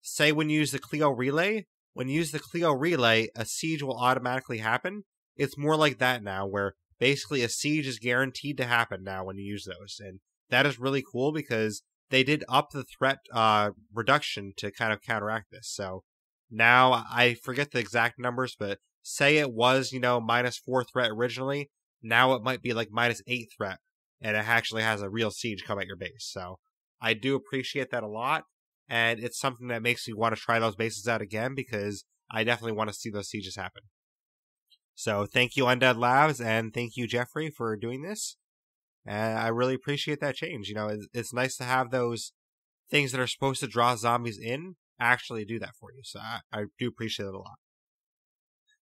say when you use the Clio Relay. When you use the Clio Relay, a siege will automatically happen. It's more like that now, where basically a siege is guaranteed to happen now when you use those. And that is really cool because they did up the threat reduction to kind of counteract this. So now I forget the exact numbers, but say it was, -4 threat originally. Now it might be like -8 threat, and it actually has a real siege come at your base. So I do appreciate that a lot, and it's something that makes me want to try those bases out again because I definitely want to see those sieges happen. So thank you, Undead Labs, and thank you, Jeffrey, for doing this. And I really appreciate that change. It's nice to have those things that are supposed to draw zombies in actually do that for you. So I do appreciate it a lot.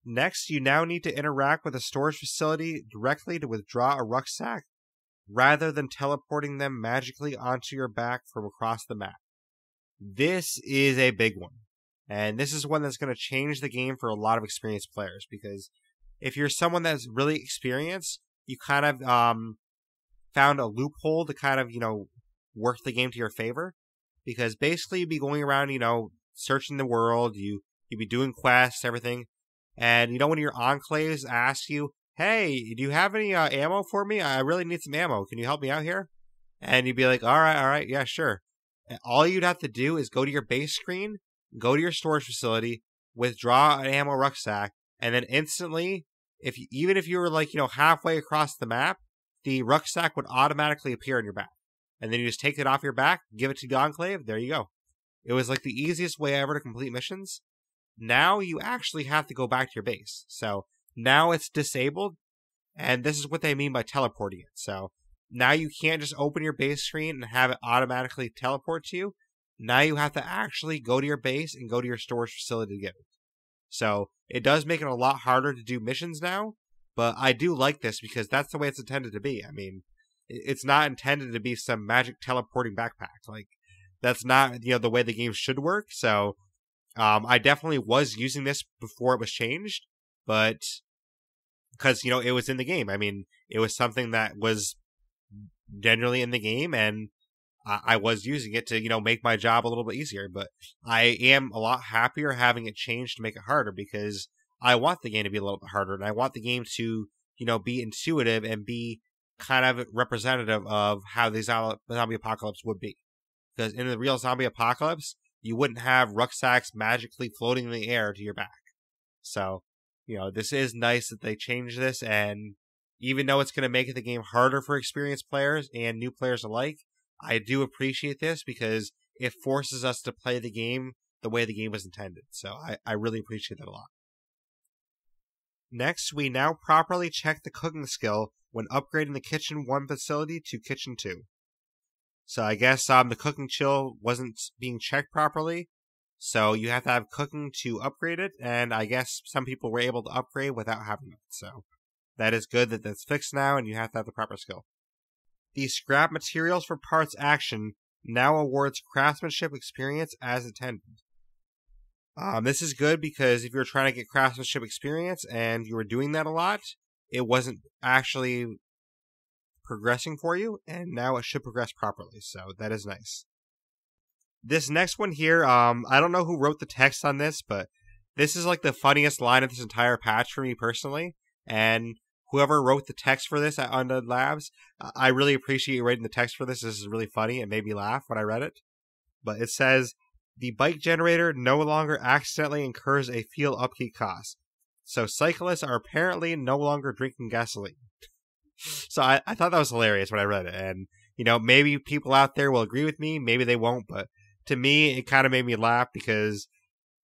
Next, you now need to interact with a storage facility directly to withdraw a rucksack rather than teleporting them magically onto your back from across the map. This is a big one. And this is one that's going to change the game for a lot of experienced players, because if you're someone that's really experienced, you kind of found a loophole to kind of, work the game to your favor. Because basically you'd be going around, searching the world, you'd be doing quests, everything. And, when your enclaves ask you, hey, do you have any ammo for me? I really need some ammo. Can you help me out here? And you'd be like, all right, yeah, sure. And all you'd have to do is go to your base screen, go to your storage facility, withdraw an ammo rucksack, and then instantly, even if you were like, halfway across the map, the rucksack would automatically appear on your back. And then you just take it off your back, give it to the enclave, there you go. It was like the easiest way ever to complete missions. Now you actually have to go back to your base. So now it's disabled, and this is what they mean by teleporting it. So now you can't just open your base screen and have it automatically teleport to you. Now you have to actually go to your base and go to your storage facility to get it. So it does make it a lot harder to do missions now, but I do like this because that's the way it's intended to be. I mean, it's not intended to be some magic teleporting backpack. Like, that's not, the way the game should work. So, I definitely was using this before it was changed, but because, it was in the game. I mean, it was something that was generally in the game, and I was using it to, make my job a little bit easier. But I am a lot happier having it changed to make it harder, because I want the game to be a little bit harder, and I want the game to, be intuitive and be kind of representative of how the zombie apocalypse would be. Because in the real zombie apocalypse, you wouldn't have rucksacks magically floating in the air to your back. So, this is nice that they changed this, and even though it's going to make the game harder for experienced players and new players alike, I do appreciate this because it forces us to play the game the way the game was intended. So I really appreciate that a lot. Next, we now properly check the cooking skill when upgrading the Kitchen 1 facility to Kitchen 2. So I guess the cooking chill wasn't being checked properly, so you have to have cooking to upgrade it, and I guess some people were able to upgrade without having it. So that is good that that's fixed now, and you have to have the proper skill. The scrap materials for parts action now awards craftsmanship experience as intended. This is good because if you're trying to get craftsmanship experience and you were doing that a lot, it wasn't actually progressing for you, and now it should progress properly, so that is nice. This next one here, I don't know who wrote the text on this, but this is like the funniest line of this entire patch for me personally, and whoever wrote the text for this at Undead Labs, I really appreciate you writing the text for this. This is really funny. It made me laugh when I read it. But it says, the bike generator no longer accidentally incurs a fuel upkeep cost. So cyclists are apparently no longer drinking gasoline. So I thought that was hilarious when I read it. And, maybe people out there will agree with me. Maybe they won't. But to me, it kind of made me laugh because,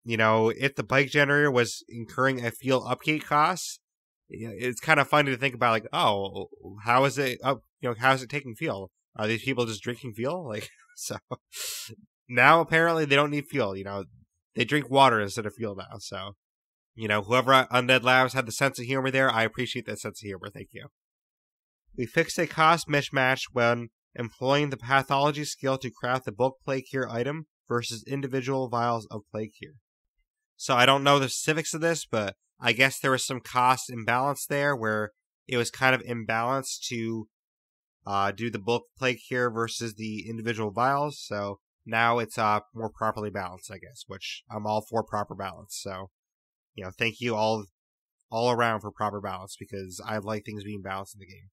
if the bike generator was incurring a fuel upkeep cost, it's kind of funny to think about, like, oh, how is it up? How is it taking fuel? Are these people just drinking fuel? Like, so now apparently they don't need fuel. they drink water instead of fuel now. So, whoever Undead Labs had the sense of humor there, I appreciate that sense of humor. Thank you. We fixed a cost mismatch when employing the pathology skill to craft the bulk plague cure item versus individual vials of plague cure. So I don't know the specifics of this, but I guess there was some cost imbalance there where it was kind of imbalanced to do the bulk plague cure versus the individual vials. So now it's more properly balanced, I guess, which I'm all for proper balance. So, thank you all around for proper balance because I like things being balanced in the game.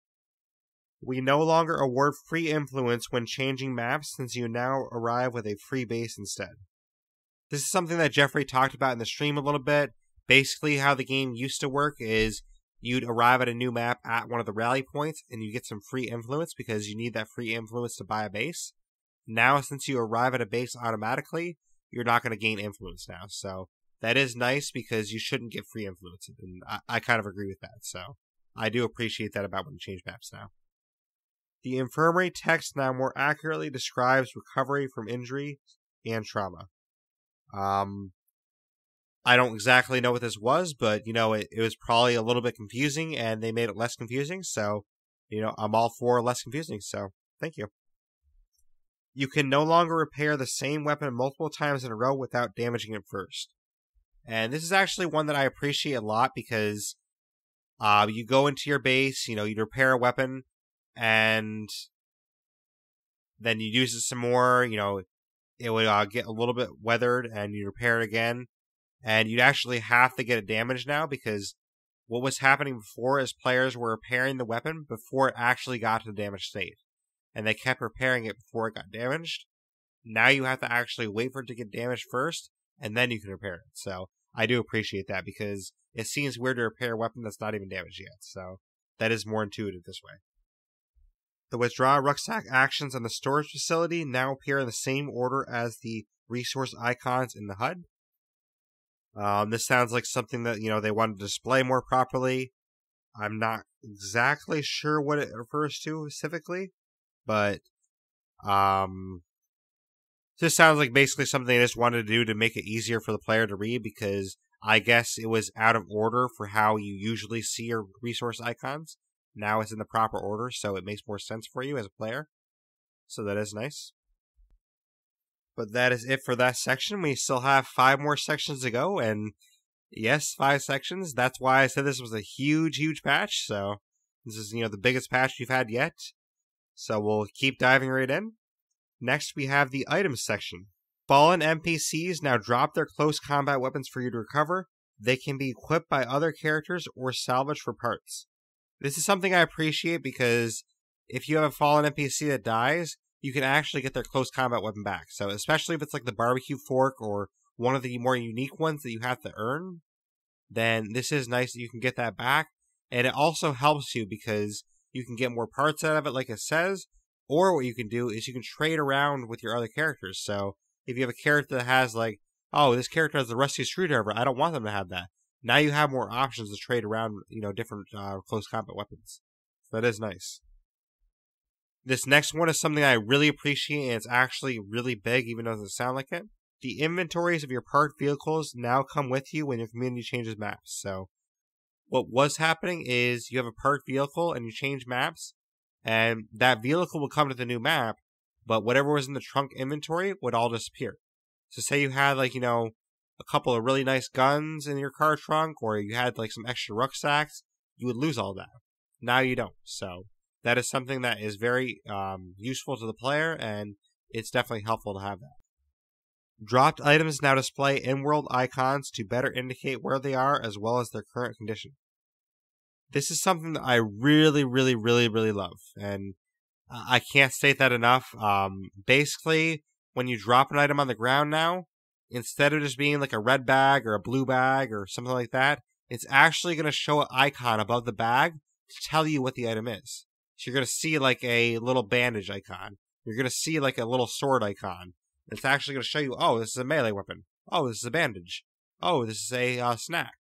We no longer award free influence when changing maps since you now arrive with a free base instead. This is something that Jeffrey talked about in the stream a little bit. Basically, how the game used to work is you'd arrive at a new map at one of the rally points and you get some free influence because you need that free influence to buy a base. Now, since you arrive at a base automatically, you're not going to gain influence now. So that is nice because you shouldn't get free influence. And I kind of agree with that. So I do appreciate that about when you change maps now. The infirmary text now more accurately describes recovery from injury and trauma. I don't exactly know what this was, but, it was probably a little bit confusing, and they made it less confusing, so, I'm all for less confusing, so thank you. You can no longer repair the same weapon multiple times in a row without damaging it first. And this is actually one that I appreciate a lot, because you go into your base, you repair a weapon, and then you use it some more, it would get a little bit weathered, and you repair it again. And you'd actually have to get it damaged now because what was happening before is players were repairing the weapon before it actually got to the damaged state. And they kept repairing it before it got damaged. Now you have to actually wait for it to get damaged first, and then you can repair it. So I do appreciate that because it seems weird to repair a weapon that's not even damaged yet. So that is more intuitive this way. The withdraw rucksack actions on the storage facility now appear in the same order as the resource icons in the HUD. This sounds like something that, they wanted to display more properly. I'm not exactly sure what it refers to specifically, but this sounds like basically something they just wanted to do to make it easier for the player to read because I guess it was out of order for how you usually see your resource icons. Now it's in the proper order, so it makes more sense for you as a player. So that is nice. But that is it for that section. We still have 5 more sections to go, and yes, 5 sections. That's why I said this was a huge, huge patch. So this is, the biggest patch we've had yet. So we'll keep diving right in. Next, we have the items section. Fallen NPCs now drop their close combat weapons for you to recover. They can be equipped by other characters or salvaged for parts. This is something I appreciate because if you have a fallen NPC that dies, you can actually get their close combat weapon back. So especially if it's like the barbecue fork or one of the more unique ones that you have to earn, then this is nice that you can get that back. And it also helps you because you can get more parts out of it like it says, or what you can do is you can trade around with your other characters. So if you have a character that has like, oh, this character has the rusty screwdriver, I don't want them to have that. Now you have more options to trade around, different close combat weapons. So that is nice. This next one is something I really appreciate, and it's actually really big, even though it doesn't sound like it. The inventories of your parked vehicles now come with you when your community changes maps. So what was happening is you have a parked vehicle and you change maps, and that vehicle will come to the new map, but whatever was in the trunk inventory would all disappear. So say you had a couple of really nice guns in your car trunk, or you had some extra rucksacks, you would lose all that. Now you don't. So that is something that is very useful to the player, and it's definitely helpful to have that. Dropped items now display in-world icons to better indicate where they are as well as their current condition. This is something that I really, really, really, really love, and I can't state that enough. Basically, when you drop an item on the ground now, instead of just being like a red bag or a blue bag or something like that, it's actually going to show an icon above the bag to tell you what the item is. So you're going to see a little bandage icon. You're going to see a little sword icon. It's actually going to show you, oh, this is a melee weapon. Oh, this is a bandage. Oh, this is a snack.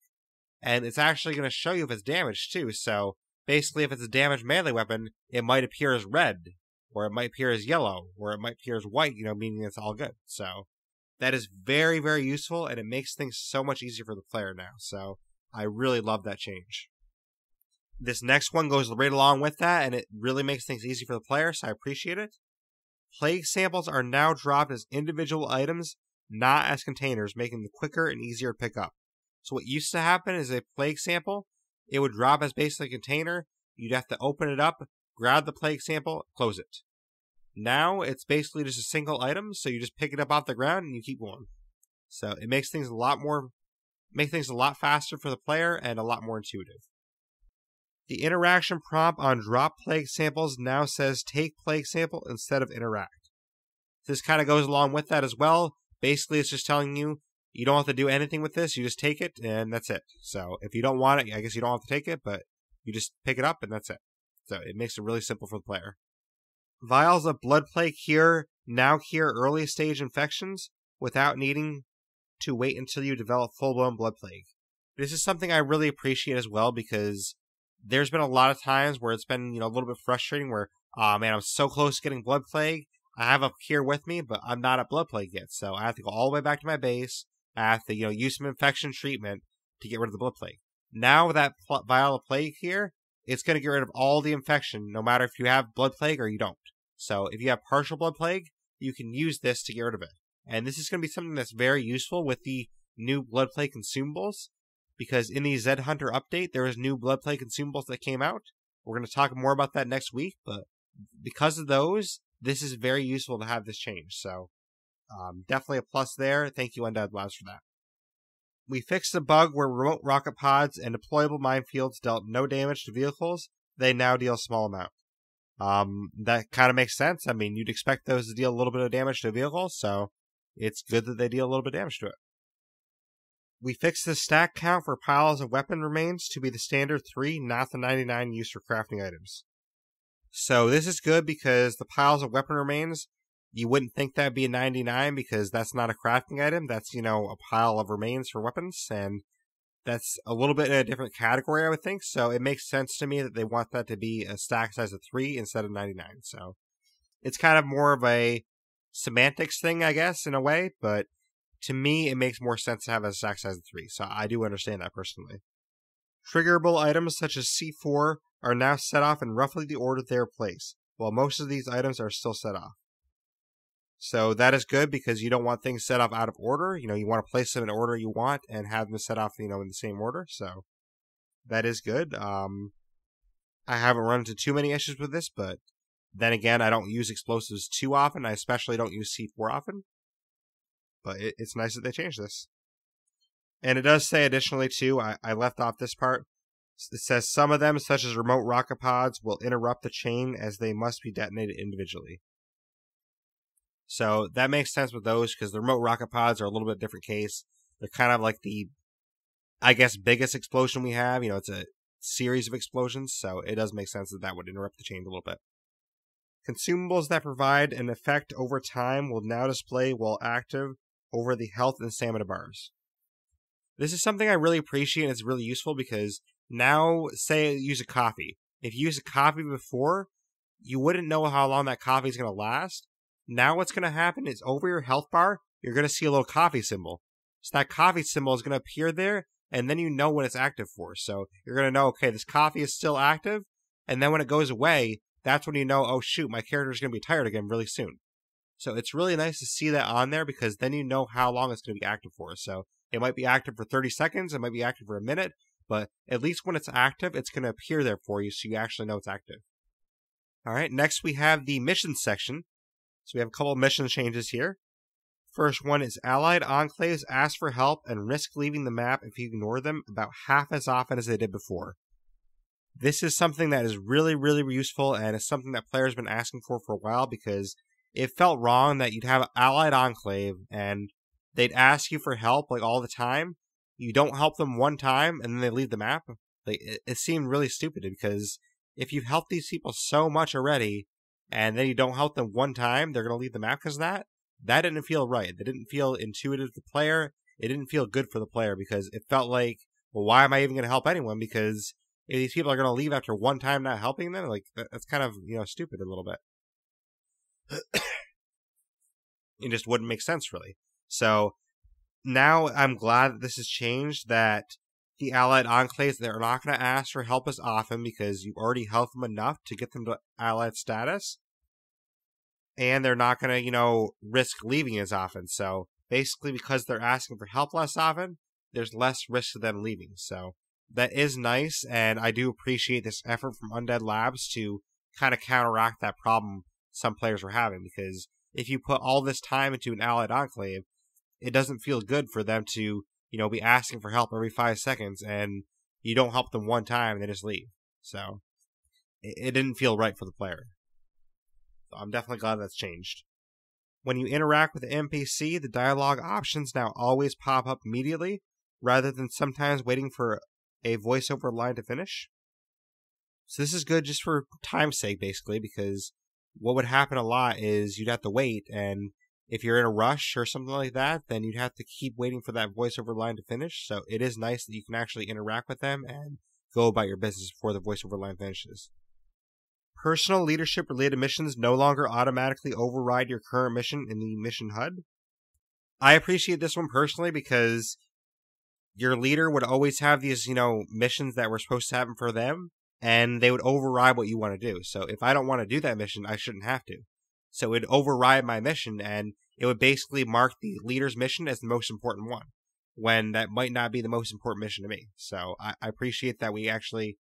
And it's actually going to show you if it's damaged too. So basically, if it's a damaged melee weapon, it might appear as red, or it might appear as yellow, or it might appear as white, meaning it's all good. So That is very, very useful, and it makes things so much easier for the player now. So I really love that change. This next one goes right along with that, and it really makes things easy for the player, so I appreciate it. Plague samples are now dropped as individual items, not as containers, making them quicker and easier to pick up. So what used to happen is a plague sample, it would drop as basically a container. You'd have to open it up, grab the plague sample, close it. Now it's basically just a single item, so you just pick it up off the ground and you keep going. So it makes things a lot faster for the player and a lot more intuitive. The interaction prompt on drop plague samples now says take plague sample instead of interact. This kind of goes along with that as well. Basically, it's just telling you you don't have to do anything with this. You just take it and that's it. So if you don't want it, I guess you don't have to take it, but you just pick it up and that's it. So it makes it really simple for the player. Vials of blood plague now cure early stage infections without needing to wait until you develop full-blown blood plague. This is something I really appreciate as well, because there's been a lot of times where it's been, a little bit frustrating where, oh man, I'm so close to getting blood plague. I have a cure with me, but I'm not at blood plague yet. So I have to go all the way back to my base. I have to, use some infection treatment to get rid of the blood plague. Now with that vial of plague here, it's going to get rid of all the infection, no matter if you have blood plague or you don't. So if you have partial blood plague, you can use this to get rid of it. And this is going to be something that's very useful with the new blood plague consumables, because in the Zedhunter update, there is new blood plague consumables that came out. We're going to talk more about that next week, but because of those, this is very useful to have this change. So definitely a plus there. Thank you, Undead Labs, for that. We fixed the bug where remote rocket pods and deployable minefields dealt no damage to vehicles. They now deal a small amount. That kind of makes sense. I mean, you'd expect those to deal a little bit of damage to vehicles, so it's good that they deal a little bit of damage to it. We fixed the stack count for piles of weapon remains to be the standard 3, not the 99 used for crafting items. So this is good because the piles of weapon remains, you wouldn't think that'd be a 99 because that's not a crafting item. That's, a pile of remains for weapons, and that's a little bit in a different category, I would think. So it makes sense to me that they want that to be a stack size of 3 instead of 99. So it's kind of more of a semantics thing, I guess, in a way, but to me, it makes more sense to have a stack size of 3, so I do understand that personally. Triggerable items such as C4 are now set off in roughly the order they are placed, while most of these items are still set off. So that is good because you don't want things set off out of order. You want to place them in order you want and have them set off, in the same order. So that is good. I haven't run into too many issues with this, but then again, I don't use explosives too often. I especially don't use C4 often. But it's nice that they changed this. And it does say additionally, too, I left off this part. It says some of them, such as remote rocket pods, will interrupt the chain as they must be detonated individually. So that makes sense with those because the remote rocket pods are a little bit different case. They're kind of like the, I guess, biggest explosion we have. It's a series of explosions, so it does make sense that would interrupt the chain a little bit. Consumables that provide an effect over time will now display while active over the health and stamina bars. This is something I really appreciate and it's really useful because now, say you use a coffee. If you use a coffee before, you wouldn't know how long that coffee is going to last. Now what's going to happen is over your health bar, you're going to see a little coffee symbol. So that coffee symbol is going to appear there, and then you know when it's active for. So you're going to know, okay, this coffee is still active, and then when it goes away, that's when you know, oh shoot, my character is going to be tired again really soon. So it's really nice to see that on there because then you know how long it's going to be active for. So it might be active for 30 seconds, it might be active for a minute, but at least when it's active, it's going to appear there for you so you actually know it's active. Alright, next we have the mission section. So we have a couple of mission changes here. First one is Allied Enclaves ask for help and risk leaving the map if you ignore them about half as often as they did before. This is something that is really, really useful and it's something that players have been asking for a while because it felt wrong that you'd have an Allied Enclave and they'd ask you for help like all the time. You don't help them one time and then they leave the map. Like it seemed really stupid because if you've helped these people so much already and then you don't help them one time, they're going to leave the map because of that. That didn't feel right. It didn't feel intuitive to the player. It didn't feel good for the player because it felt like, well, why am I even going to help anyone? Because if these people are going to leave after one time not helping them, like that's kind of, stupid a little bit. It just wouldn't make sense really. So now I'm glad that this has changed, that the allied enclaves, they're not going to ask for help as often because you've already helped them enough to get them to allied status. And they're not going to, risk leaving as often. So basically, because they're asking for help less often, there's less risk of them leaving. So that is nice, and I do appreciate this effort from Undead Labs to kind of counteract that problem some players were having, because if you put all this time into an allied enclave, it doesn't feel good for them to, be asking for help every 5 seconds, and you don't help them one time and they just leave. So it didn't feel right for the player. So I'm definitely glad that's changed. When you interact with the NPC, the dialogue options now always pop up immediately, rather than sometimes waiting for a voiceover line to finish. So this is good just for time's sake, basically, because what would happen a lot is you'd have to wait, and if you're in a rush or something like that, then you'd have to keep waiting for that voiceover line to finish. So it is nice that you can actually interact with them and go about your business before the voiceover line finishes. Personal leadership-related missions no longer automatically override your current mission in the mission HUD. I appreciate this one personally because your leader would always have these, missions that were supposed to happen for them, and they would override what you want to do. So if I don't want to do that mission, I shouldn't have to. So it would override my mission, and it would basically mark the leader's mission as the most important one, when that might not be the most important mission to me. So I appreciate that we actually...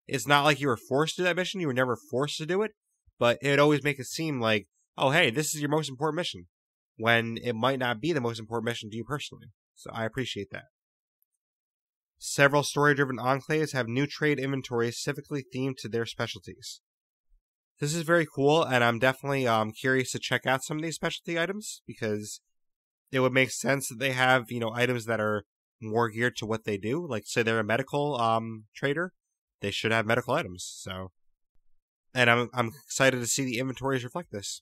It's not like you were forced to do that mission. You were never forced to do it. But it would always make it seem like, oh, hey, this is your most important mission, when it might not be the most important mission to you personally. So I appreciate that. Several story-driven enclaves have new trade inventories specifically themed to their specialties. This is very cool, and I'm definitely curious to check out some of these specialty items, because it would make sense that they have, items that are more geared to what they do. Like, say they're a medical trader. They should have medical items, so. And I'm excited to see the inventories reflect this.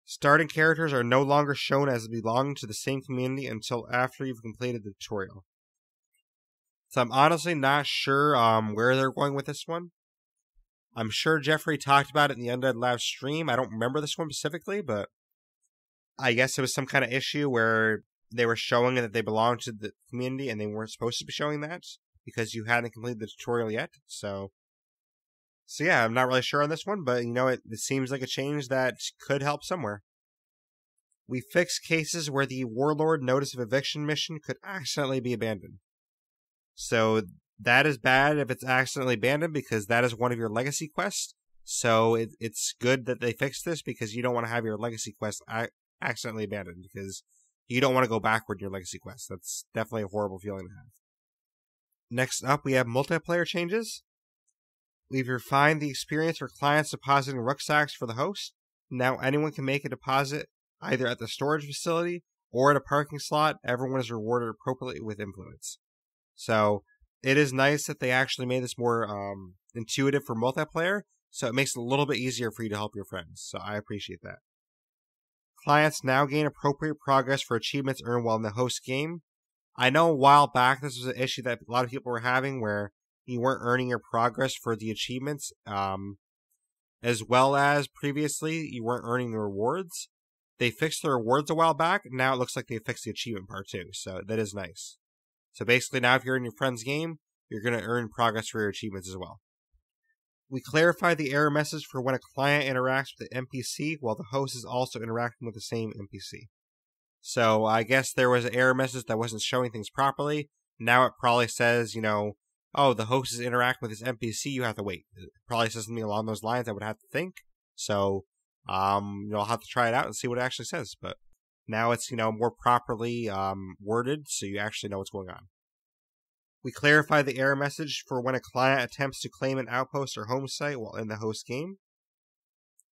Starting characters are no longer shown as belonging to the same community until after you've completed the tutorial. So I'm honestly not sure where they're going with this one. I'm sure Jeffrey talked about it in the Undead Labs stream. I don't remember this one specifically, but I guess it was some kind of issue where they were showing that they belonged to the community and they weren't supposed to be showing that, because you hadn't completed the tutorial yet. So yeah, I'm not really sure on this one, but it seems like a change that could help somewhere. We fixed cases where the Warlord Notice of Eviction mission could accidentally be abandoned. So that is bad if it's accidentally abandoned, because that is one of your legacy quests. So it's good that they fixed this, because you don't want to have your legacy quest accidentally abandoned, because you don't want to go backward in your legacy quest. That's definitely a horrible feeling to have. Next up, we have multiplayer changes. We've refined the experience for clients depositing rucksacks for the host. Now anyone can make a deposit either at the storage facility or at a parking slot. Everyone is rewarded appropriately with influence. So it is nice that they actually made this more intuitive for multiplayer, so it makes it a little bit easier for you to help your friends. So I appreciate that. Clients now gain appropriate progress for achievements earned while in the host game. I know a while back this was an issue that a lot of people were having, where you weren't earning your progress for the achievements, as well as previously you weren't earning the rewards. They fixed the rewards a while back, and now it looks like they fixed the achievement part too, so that is nice. So basically now if you're in your friend's game, you're going to earn progress for your achievements as well. We clarify the error message for when a client interacts with the NPC while the host is also interacting with the same NPC. So I guess there was an error message that wasn't showing things properly. Now it probably says, oh, the host is interacting with this NPC, you have to wait. It probably says something along those lines, I would have to think. So, I'll have to try it out and see what it actually says. But now it's, more properly worded, so you actually know what's going on. We clarify the error message for when a client attempts to claim an outpost or home site while in the host game.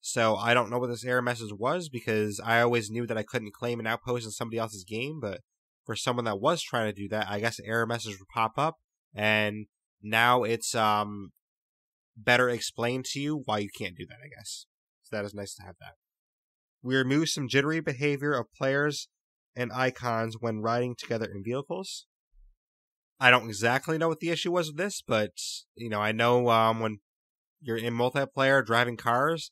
So I don't know what this error message was, because I always knew that I couldn't claim an outpost in somebody else's game, but for someone that was trying to do that, I guess an error message would pop up, and now it's better explained to you why you can't do that, I guess. So that is nice to have that. We remove some jittery behavior of players and icons when riding together in vehicles. I don't exactly know what the issue was with this, but I know when you're in multiplayer driving cars,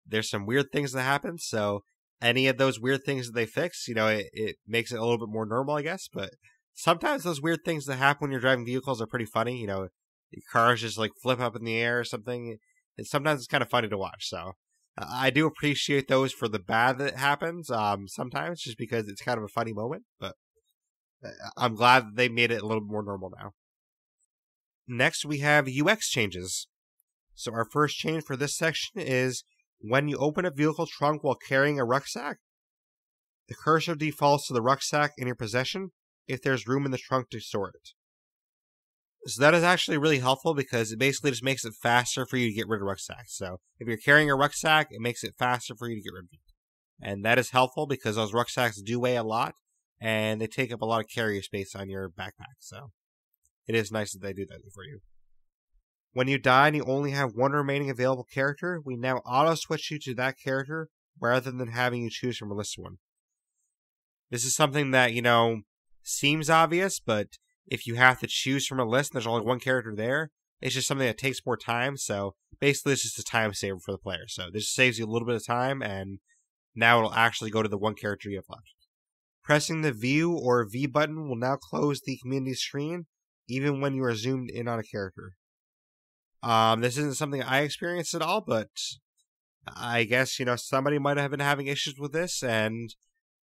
there's some weird things that happen, so any of those weird things that they fix, it makes it a little bit more normal, I guess. But sometimes those weird things that happen when you're driving vehicles are pretty funny. Your cars just like flip up in the air or something. And sometimes it's kind of funny to watch. So I do appreciate those for the bad that happens. Sometimes just because it's kind of a funny moment. But I'm glad that they made it a little bit more normal now. Next, we have UX changes. So our first change for this section is when you open a vehicle trunk while carrying a rucksack, the cursor defaults to the rucksack in your possession if there's room in the trunk to store it. So that is actually really helpful because it basically just makes it faster for you to get rid of rucksacks. So if you're carrying a rucksack, it makes it faster for you to get rid of it. And that is helpful because those rucksacks do weigh a lot and they take up a lot of carrier space on your backpack. So it is nice that they do that for you. When you die and you only have one remaining available character, we now auto-switch you to that character rather than having you choose from a list one. This is something that, seems obvious, but if you have to choose from a list and there's only one character there, it's just something that takes more time. So basically, it's just a time saver for the player. So this saves you a little bit of time, and now it'll actually go to the one character you have left. Pressing the view or V button will now close the community screen, even when you are zoomed in on a character. This isn't something I experienced at all, but I guess, somebody might have been having issues with this, and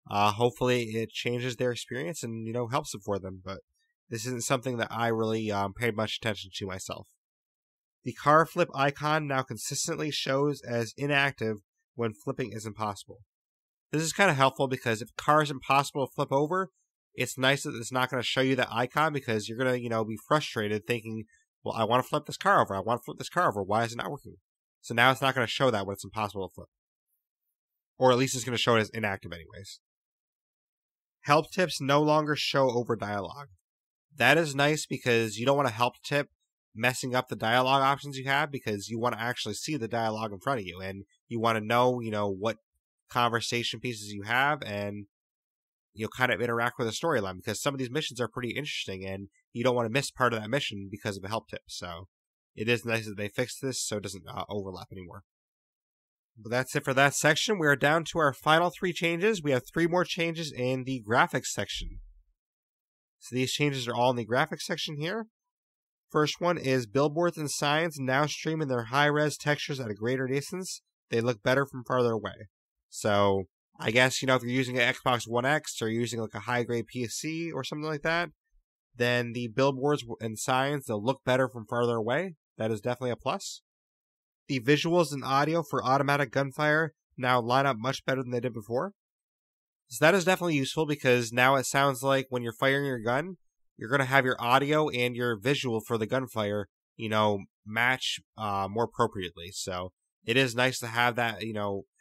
hopefully it changes their experience and, helps it for them. But this isn't something that I really paid much attention to myself. The car flip icon now consistently shows as inactive when flipping is impossible. This is kind of helpful because if a car is impossible to flip over, it's nice that it's not going to show you that icon because you're going to, be frustrated thinking, well, I want to flip this car over. I want to flip this car over. Why is it not working? So now it's not going to show that when it's impossible to flip. Or at least it's going to show it as inactive anyways. Help tips no longer show over dialogue. That is nice because you don't want a help tip messing up the dialogue options you have because you want to actually see the dialogue in front of you and you want to know, what conversation pieces you have and kind of interact with the storyline because some of these missions are pretty interesting and you don't want to miss part of that mission because of a help tip. So it is nice that they fixed this so it doesn't overlap anymore. But that's it for that section. We are down to our final 3 changes. We have 3 more changes in the graphics section. So these changes are all in the graphics section here. First one is billboards and signs now stream in their high-res textures at a greater distance. They look better from farther away. So I guess, if you're using an Xbox One X or using like a high-grade PC or something like that, then the billboards and signs, they'll look better from farther away. That is definitely a plus. The visuals and audio for automatic gunfire now line up much better than they did before. So that is definitely useful because now it sounds like when you're firing your gun, you're going to have your audio and your visual for the gunfire, match more appropriately. So it is nice to have that,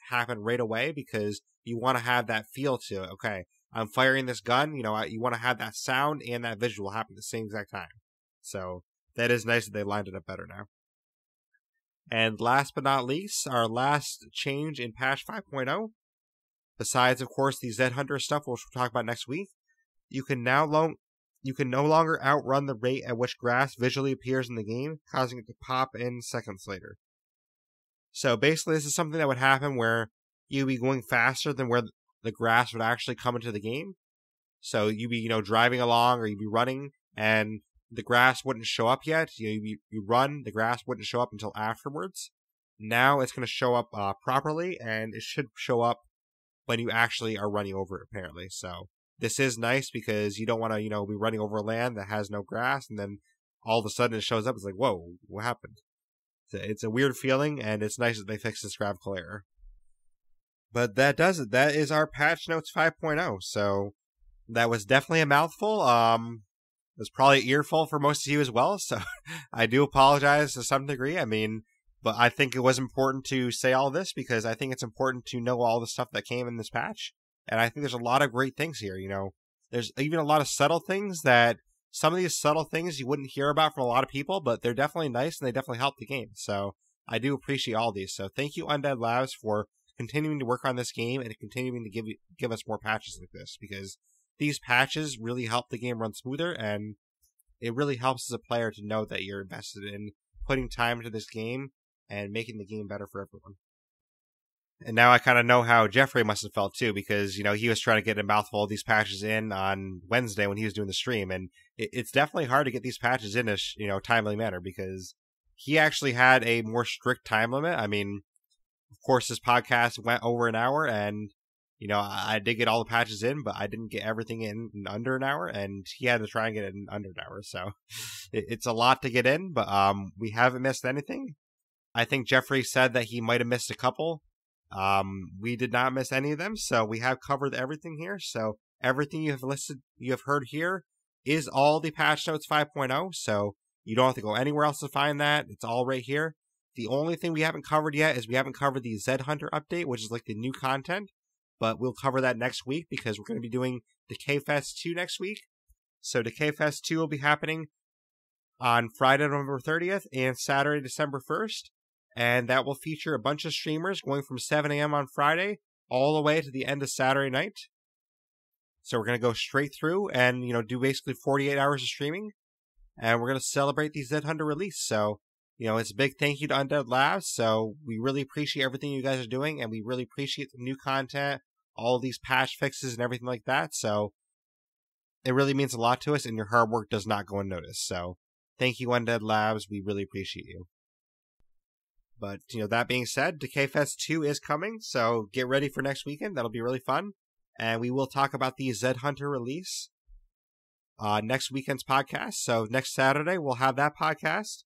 happen right away because you want to have that feel to it. Okay, I'm firing this gun, you want to have that sound and that visual happen at the same exact time. So that is nice that they lined it up better now. And last but not least, our last change in patch 5.0, besides, of course, the Zedhunter stuff, which we'll talk about next week, you can no longer outrun the rate at which grass visually appears in the game, causing it to pop in seconds later. So basically, this is something that would happen where you'd be going faster than where the grass would actually come into the game. So you'd be, driving along or you'd be running and the grass wouldn't show up yet. You run, the grass wouldn't show up until afterwards. Now it's going to show up properly and it should show up when you actually are running over it, apparently. So this is nice because you don't want to, be running over land that has no grass and then all of a sudden it shows up. It's like, whoa, what happened? It's a weird feeling, and it's nice that they fixed this graphical error. But that does it. That is our patch notes 5.0. So that was definitely a mouthful. It was probably an earful for most of you as well. So I do apologize to some degree. But I think it was important to say all this because I think it's important to know all the stuff that came in this patch. And I think there's a lot of great things here. There's even a lot of subtle things that some of these subtle things you wouldn't hear about from a lot of people, but they're definitely nice and they definitely help the game. So I do appreciate all these. So thank you, Undead Labs, for continuing to work on this game and continuing to give us more patches like this because these patches really help the game run smoother and it really helps as a player to know that you're invested in putting time into this game and making the game better for everyone. And now I kind of know how Jeffrey must have felt too, because, he was trying to get a mouthful of these patches in on Wednesday when he was doing the stream. And it's definitely hard to get these patches in a, timely manner, because he actually had a more strict time limit. I mean, of course, this podcast went over an hour, and, I did get all the patches in, but I didn't get everything in under an hour, and he had to try and get it in under an hour. So it's a lot to get in, but we haven't missed anything. I think Jeffrey said that he might have missed a couple. We did not miss any of them, so we have covered everything here. So everything you have heard here is all the patch notes 5.0, so you don't have to go anywhere else to find that. It's all right here. The only thing we haven't covered yet is we haven't covered the Zedhunter update, which is like the new content, but we'll cover that next week because we're going to be doing Decay Fest 2 next week. So Decay Fest 2 will be happening on Friday, November 30th and Saturday, December 1st. And that will feature a bunch of streamers going from 7 a.m. on Friday all the way to the end of Saturday night. So we're going to go straight through and, do basically 48 hours of streaming. And we're going to celebrate the Zedhunter release. So, it's a big thank you to Undead Labs. So we really appreciate everything you guys are doing. And we really appreciate the new content, all these patch fixes and everything like that. So it really means a lot to us. And your hard work does not go unnoticed. So thank you, Undead Labs. We really appreciate you. But, that being said, Decay Fest 2 is coming, so get ready for next weekend. That'll be really fun. And we will talk about the Zedhunter release next weekend's podcast. So next Saturday, we'll have that podcast.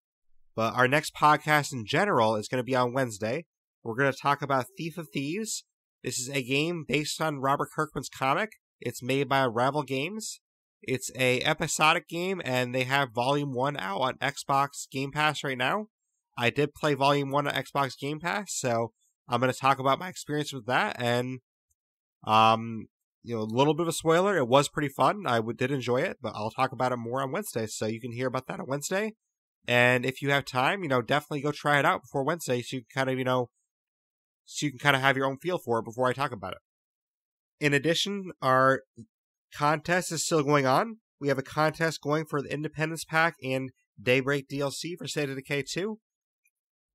But our next podcast in general is going to be on Wednesday. We're going to talk about Thief of Thieves. This is a game based on Robert Kirkman's comic. It's made by Rival Games. It's a episodic game, and they have Volume 1 out on Xbox Game Pass right now. I did play Volume 1 on Xbox Game Pass, so I'm going to talk about my experience with that, and, a little bit of a spoiler, it was pretty fun. I did enjoy it, but I'll talk about it more on Wednesday, so you can hear about that on Wednesday, and if you have time, definitely go try it out before Wednesday, so you can kind of have your own feel for it before I talk about it. In addition, our contest is still going on. We have a contest going for the Independence Pack and Daybreak DLC for State of Decay 2.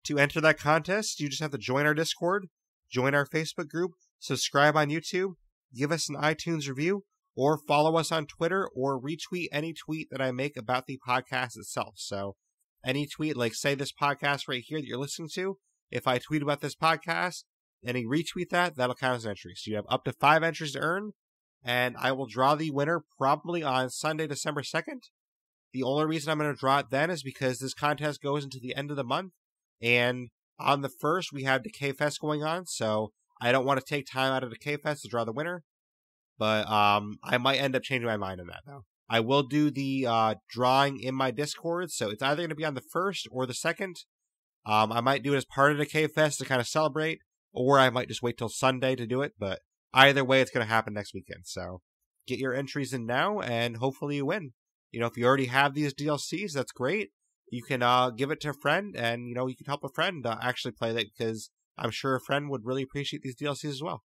To enter that contest, you just have to join our Discord, join our Facebook group, subscribe on YouTube, give us an iTunes review, or follow us on Twitter, or retweet any tweet that I make about the podcast itself. So any tweet, like say this podcast right here that you're listening to, if I tweet about this podcast and you retweet that, that'll count as an entry. So you have up to 5 entries to earn, and I will draw the winner probably on Sunday, December 2nd. The only reason I'm going to draw it then is because this contest goes into the end of the month. And on the 1st, we have Decay Fest going on. So I don't want to take time out of Decay Fest to draw the winner. But I might end up changing my mind on that, though. I will do the drawing in my Discord. So it's either going to be on the 1st or the 2nd. I might do it as part of Decay Fest to kind of celebrate. Or I might just wait till Sunday to do it. But either way, it's going to happen next weekend. So get your entries in now and hopefully you win. If you already have these DLCs, that's great. You can give it to a friend, and, you can help a friend actually play that, because I'm sure a friend would really appreciate these DLCs as well.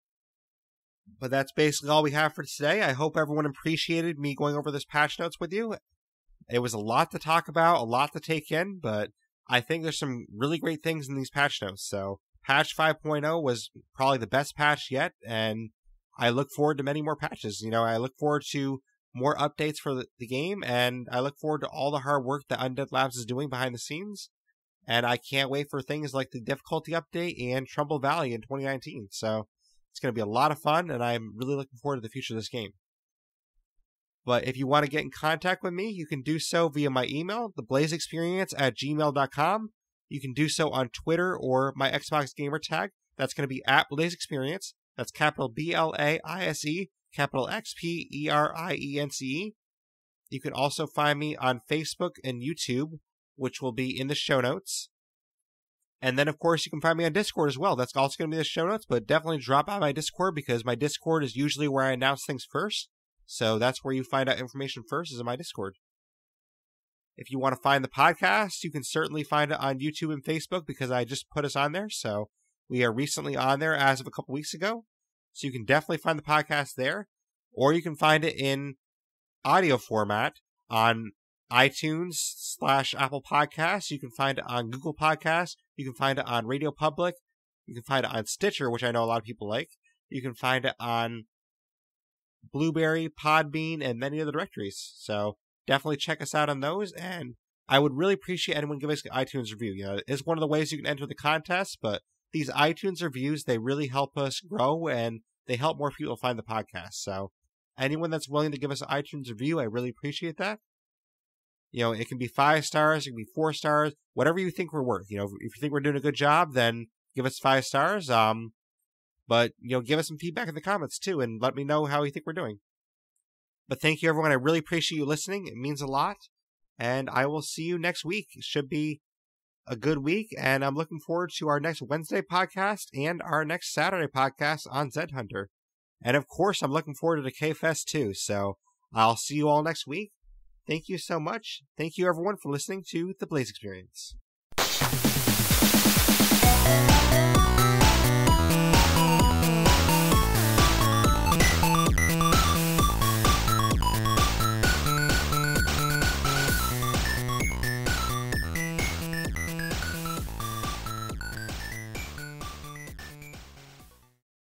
But that's basically all we have for today. I hope everyone appreciated me going over this patch notes with you. It was a lot to talk about, a lot to take in, but I think there's some really great things in these patch notes. So patch 5.0 was probably the best patch yet, and I look forward to many more patches. I look forward to more updates for the game, and I look forward to all the hard work that Undead Labs is doing behind the scenes, and I can't wait for things like the difficulty update and Trumbull Valley in 2019, so it's going to be a lot of fun, and I'm really looking forward to the future of this game. But if you want to get in contact with me, you can do so via my email, theblaisexperience@gmail.com. You can do so on Twitter or my Xbox gamer tag. That's going to be @BlaiseXperience. That's capital BLAISE, capital XPerience. You can also find me on Facebook and YouTube, which will be in the show notes. And then, of course, you can find me on Discord as well. That's also going to be in the show notes, but definitely drop by my Discord, because my Discord is usually where I announce things first. So that's where you find out information first, is in my Discord. If you want to find the podcast, you can certainly find it on YouTube and Facebook, because I just put us on there. So we are recently on there as of a couple weeks ago. So you can definitely find the podcast there. Or you can find it in audio format on iTunes /Apple Podcasts. You can find it on Google Podcasts. You can find it on Radio Public, You can find it on Stitcher, which I know a lot of people like. You can find it on Blueberry, Podbean, and many other directories. So definitely check us out on those, and I would really appreciate anyone giving us an iTunes review. You know, it's one of the ways you can enter the contest, but these iTunes reviews, they really help us grow, and they help more people find the podcast. So anyone that's willing to give us an iTunes review, I really appreciate that. You know, it can be 5 stars, it can be 4 stars, whatever you think we're worth. You know, if you think we're doing a good job, then give us 5 stars. But, you know, give us some feedback in the comments, too, and let me know how you think we're doing. But thank you, everyone. I really appreciate you listening. It means a lot. And I will see you next week. It should be a good week, and I'm looking forward to our next Wednesday podcast and our next Saturday podcast on Zedhunter. And, of course, I'm looking forward to Decay Fest, too. So I'll see you all next week. Thank you so much. Thank you, everyone, for listening to the Blaise XPerience.